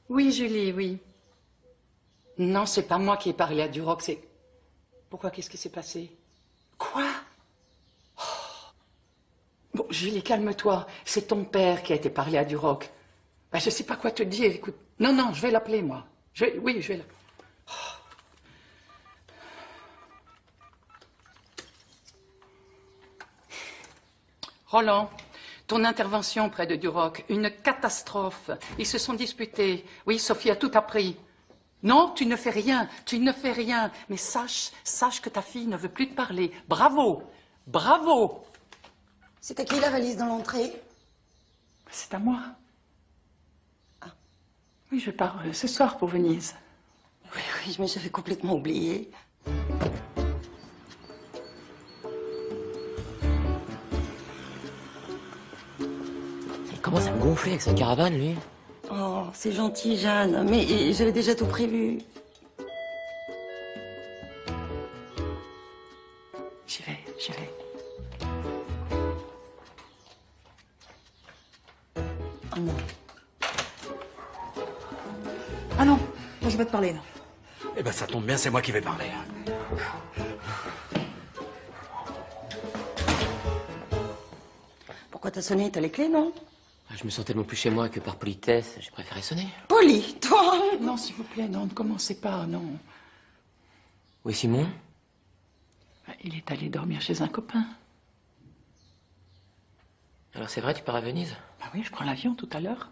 Oui, Julie, oui. Non, c'est pas moi qui ai parlé à Duroc, c'est... Pourquoi? Qu'est-ce qui s'est passé? Quoi? Oh. Bon, Julie, calme-toi. C'est ton père qui a été parlé à Duroc. Ben, je sais pas quoi te dire, écoute. Non, non, je vais l'appeler, moi. Oui, je vais l'appeler. Roland, ton intervention près de Duroc, une catastrophe. Ils se sont disputés. Oui, Sophie a tout appris. Non, tu ne fais rien, tu ne fais rien. Mais sache que ta fille ne veut plus te parler. Bravo, bravo. C'est à qui la valise dans l'entrée? C'est à moi. Ah. Oui, je pars ce soir pour Venise. Oui, mais j'avais complètement oublié. Il commence à me gonfler avec sa caravane, lui. Oh, c'est gentil, Jeanne, mais j'avais déjà tout prévu. J'y vais. Oh non. Ah non, moi je vais pas te parler, non. Eh ben ça tombe bien, c'est moi qui vais parler. Pourquoi t'as sonné? T'as les clés, non? Je me sens tellement plus chez moi que par politesse, j'ai préféré sonner. Poli, toi? Non, s'il vous plaît, non, ne commencez pas, non. Oui, Simon? Il est allé dormir chez un copain. Alors c'est vrai, tu pars à Venise? Bah oui, je prends l'avion tout à l'heure.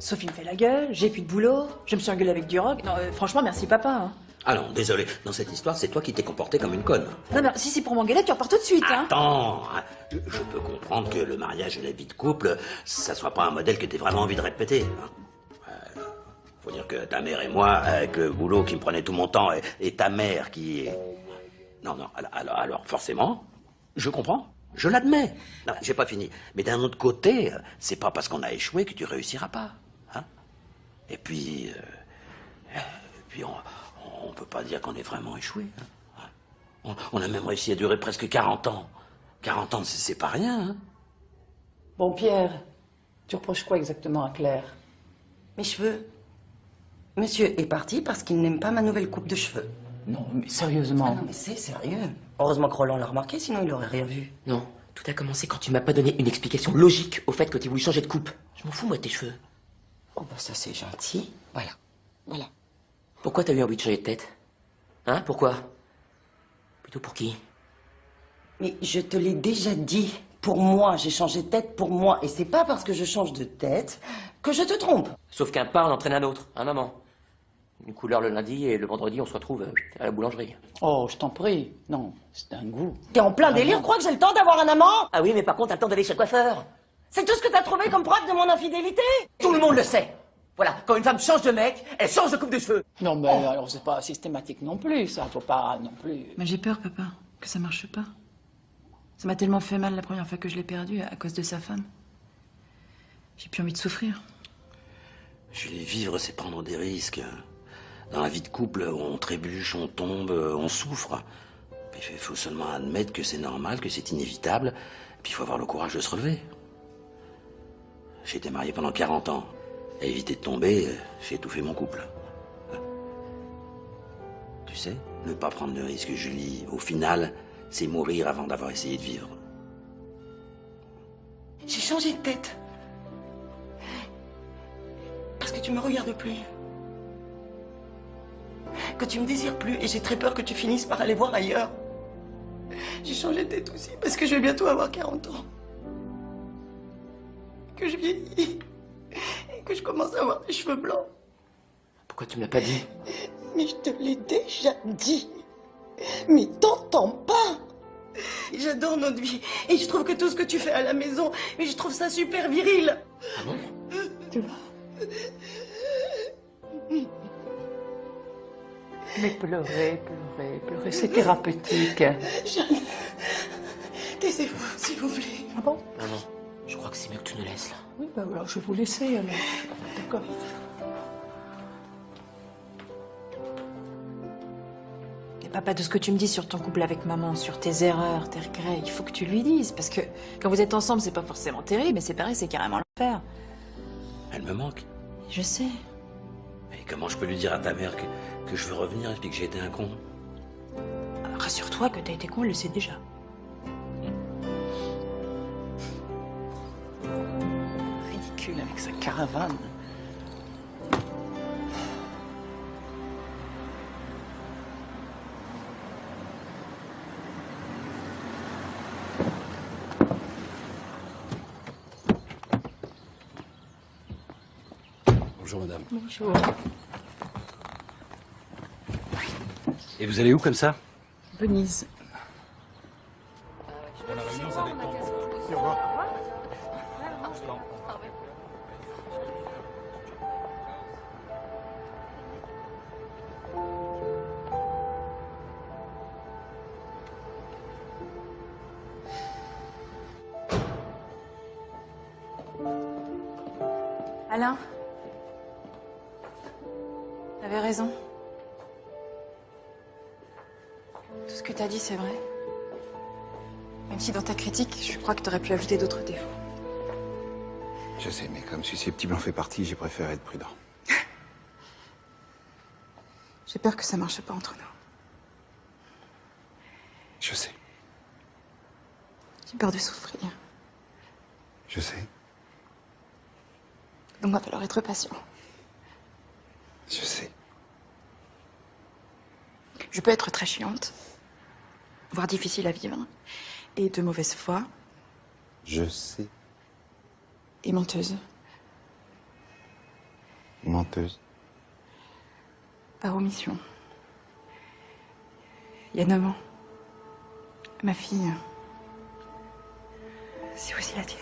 Sophie me fait la gueule, j'ai plus de boulot, je me suis engueulée avec Duroc. Non, franchement, merci papa. Hein. Ah non, désolé. Dans cette histoire, c'est toi qui t'es comporté comme une conne. Non, si c'est pour m'engueuler, tu repars tout de suite. Hein. Attends, je peux comprendre que le mariage et la vie de couple, ça soit pas un modèle que t'aies vraiment envie de répéter. Faut dire que ta mère et moi, avec le boulot qui me prenait tout mon temps, et ta mère qui... Non, alors forcément, je comprends, je l'admets. Non, j'ai pas fini. Mais d'un autre côté, c'est pas parce qu'on a échoué que tu réussiras pas. Hein. Et puis on peut pas dire qu'on est vraiment échoué. Hein. On a même réussi à durer presque 40 ans. 40 ans, c'est pas rien. Hein. Bon, Pierre, tu reproches quoi exactement à Claire? Mes cheveux. Monsieur est parti parce qu'il n'aime pas ma nouvelle coupe de cheveux. Non, mais sérieusement. Ah non, mais c'est sérieux. Heureusement que Roland l'a remarqué, sinon il aurait rien vu. Non, tout a commencé quand tu m'as pas donné une explication logique au fait que tu voulais changer de coupe. Je m'en fous, moi, de tes cheveux. Oh, bah ça c'est gentil. Voilà. Pourquoi t'as eu envie de changer de tête? Hein, pourquoi? Plutôt pour qui? Mais je te l'ai déjà dit. Pour moi, j'ai changé de tête pour moi. Et c'est pas parce que je change de tête que je te trompe. Sauf qu'un pas en entraîne un autre, hein, maman? Une couleur le lundi et le vendredi, on se retrouve à la boulangerie. Oh, je t'en prie. Non, c'est un goût. T'es en plein délire, crois que j'ai le temps d'avoir un amant? Ah oui, mais par contre, t'as le temps d'aller chez le coiffeur. C'est tout ce que t'as trouvé comme preuve de mon infidélité? Tout le monde le sait. Voilà, quand une femme change de mec, elle change de coupe de cheveux. Non, mais alors c'est pas systématique non plus, ça. Faut pas non plus. Mais j'ai peur, papa, que ça marche pas. Ça m'a tellement fait mal la première fois que je l'ai perdu à cause de sa femme. J'ai plus envie de souffrir. Julie, vivre, c'est prendre des risques. Dans la vie de couple, on trébuche, on tombe, on souffre. Il faut seulement admettre que c'est normal, que c'est inévitable. Et puis il faut avoir le courage de se relever. J'ai été marié pendant 40 ans. Et éviter de tomber, j'ai étouffé mon couple. Tu sais, ne pas prendre de risques, Julie, au final, c'est mourir avant d'avoir essayé de vivre. J'ai changé de tête. Parce que tu me regardes plus. que tu me désires plus et j'ai très peur que tu finisses par aller voir ailleurs. J'ai changé de tête aussi parce que je vais bientôt avoir 40 ans. Que je vieillis et que je commence à avoir des cheveux blancs. Pourquoi tu me l'as pas dit? Mais je te l'ai déjà dit. Mais t'entends pas. J'adore notre vie et je trouve que tout ce que tu fais à la maison, mais je trouve ça super viril. Ah bon? Tu vois? Mais pleurer, c'est thérapeutique. Jeanne, taisez-vous, s'il vous plaît. Ah bon? Maman, je crois que c'est mieux que tu nous laisses là. Oui, bah alors je vais vous laisser alors. D'accord. Et papa, de ce que tu me dis sur ton couple avec maman, sur tes erreurs, tes regrets, il faut que tu lui dises. Parce que quand vous êtes ensemble, c'est pas forcément terrible, mais séparés, c'est carrément l'enfer. Elle me manque. Je sais. Mais comment je peux lui dire à ta mère que je veux revenir et puis que j'ai été un con? Rassure-toi que t'as été con, elle le sait déjà. Ridicule avec sa caravane. Bonjour madame. Bonjour. Et vous allez où comme ça? Venise. Alain, t'avais raison. Tout ce que t'as dit, c'est vrai. Même si dans ta critique, je crois que t'aurais pu ajouter d'autres défauts. Je sais, mais comme susceptible en fait partie, j'ai préféré être prudent. J'ai peur que ça marche pas entre nous. Je sais. J'ai peur de souffrir. Je sais. Donc va falloir être patient. Je sais. Je peux être très chiante, voire difficile à vivre, et de mauvaise foi, Je sais. et menteuse. Menteuse. Par omission. Il y a 9 ans. Ma fille, c'est aussi la tienne.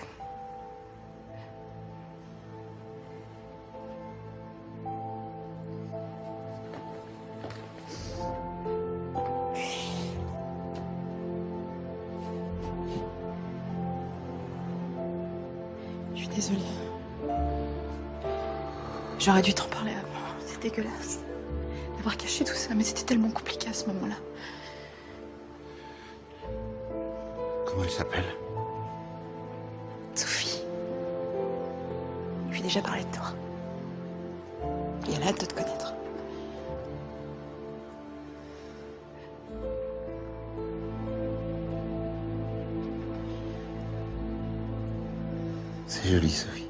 Je suis désolée. J'aurais dû t'en parler avant. C'est dégueulasse. D'avoir caché tout ça, mais c'était tellement compliqué à ce moment-là. Comment elle s'appelle? Sophie. Je lui ai déjà parlé de toi. Et elle a hâte de te connaître. C'est joli, Sophie.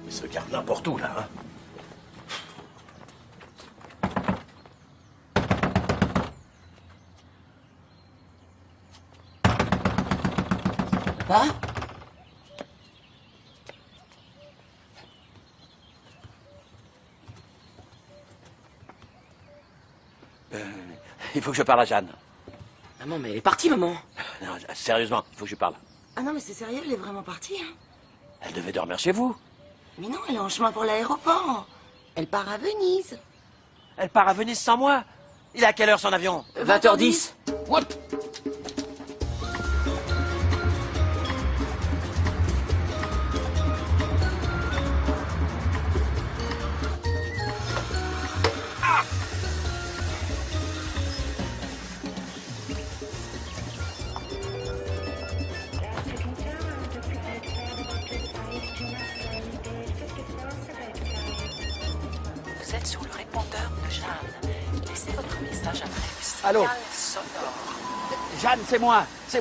Il se garde n'importe où, là, hein. Papa? Il faut que je parle à Jeanne. Maman, mais elle est partie, maman. Non, sérieusement, il faut que je parle. Ah non, mais c'est sérieux, elle est vraiment partie, hein. Elle devait dormir chez vous. Mais non, elle est en chemin pour l'aéroport. Elle part à Venise. Elle part à Venise sans moi. Il est à quelle heure son avion? 20h10. What? Vous êtes sur le répondeur de Jeanne. Laissez votre message après le signal Allô sonore. Jeanne, c'est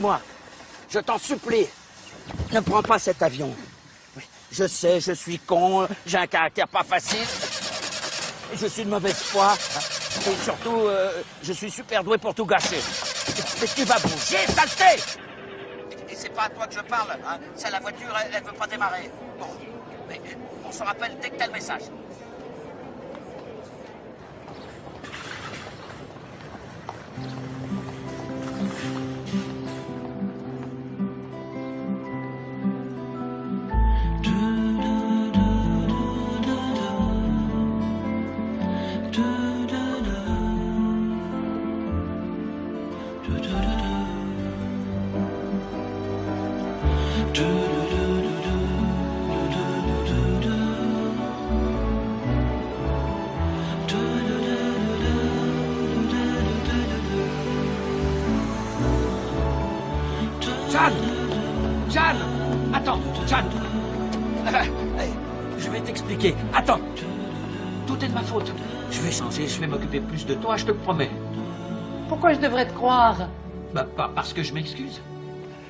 moi. Je t'en supplie, ne prends pas cet avion. Je sais, je suis con, j'ai un caractère pas facile, je suis de mauvaise foi, et surtout, je suis super doué pour tout gâcher. Mais tu vas bouger, saleté! Et c'est pas à toi que je parle, hein. C'est la voiture, elle veut pas démarrer. Bon, mais on se rappelle dès que t'as le message. Jeanne, attends, Jeanne. Je vais t'expliquer. Attends. Tout est de ma faute. Je vais changer, je vais m'occuper plus de toi, je te le promets. Pourquoi je devrais te croire? Bah, parce que je m'excuse.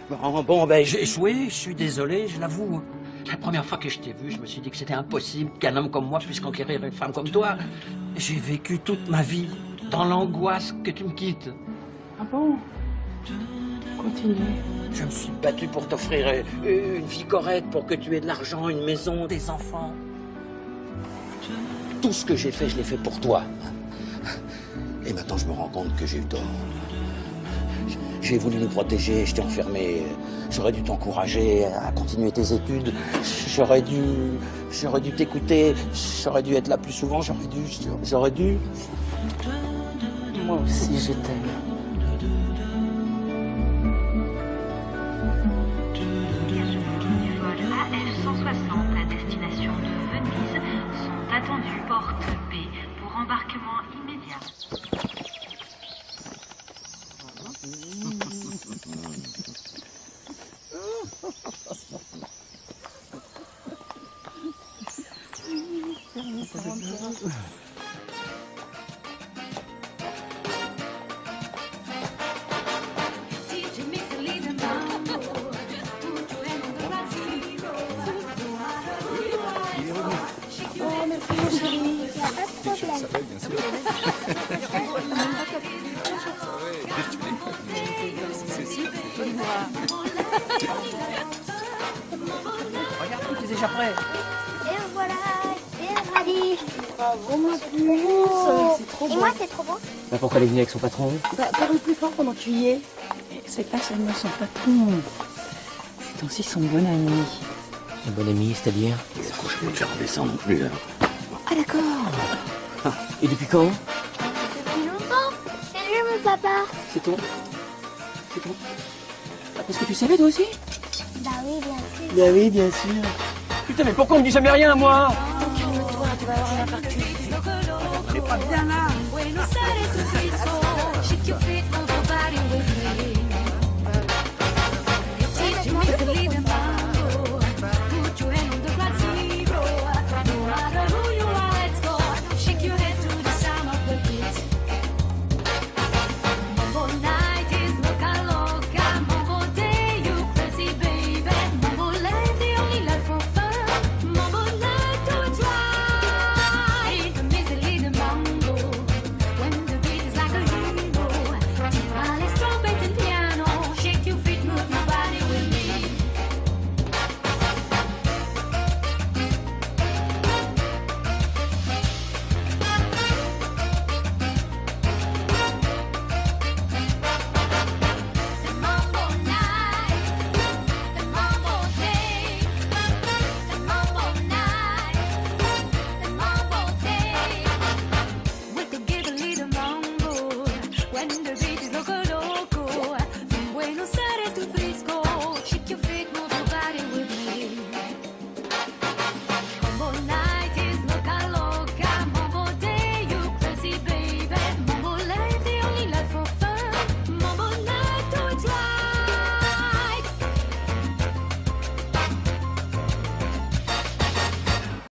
Bon, ben, j'ai échoué, je suis désolé, je l'avoue. La première fois que je t'ai vu, je me suis dit que c'était impossible qu'un homme comme moi puisse conquérir une femme comme toi. J'ai vécu toute ma vie dans l'angoisse que tu me quittes. Ah bon? Continue. Je me suis battu pour t'offrir une vie correcte, pour que tu aies de l'argent, une maison, des enfants. Tout ce que j'ai fait, je l'ai fait pour toi. Et maintenant, je me rends compte que j'ai eu tort. J'ai voulu nous protéger, je t'ai enfermé. J'aurais dû t'encourager à continuer tes études. J'aurais dû t'écouter. J'aurais dû être là plus souvent. J'aurais dû. Moi aussi, je t'aime. AF-160 à destination de Venise sont attendus porte B pour embarquement immédiat. Oh, merci mon chéri. Il n'y a pas de problème. Ça va, bien sûr. C'est sûr. Regarde, tu es déjà prêt. Et voilà, c'est rallye. Bravo ma puce. C'est trop Et beau. moi, c'est trop beau. Bah, pourquoi elle est venue avec son patron? Bah, parle plus fort pendant que tu y es. C'est pas seulement son patron. C'est aussi son bon ami. Son bon ami, c'est-à-dire? Je vais te faire redescendre non plus. Ah d'accord. Et depuis quand? Depuis longtemps. Salut mon papa. C'est ton? C'est ton? Ah, parce que tu savais toi aussi? Bah oui, bien sûr. Bah oui, bien sûr. Putain, mais pourquoi on me dit jamais rien, moi? Calme-toi, tu vas avoir un infarctus. On est pas bien là. When the beat is local.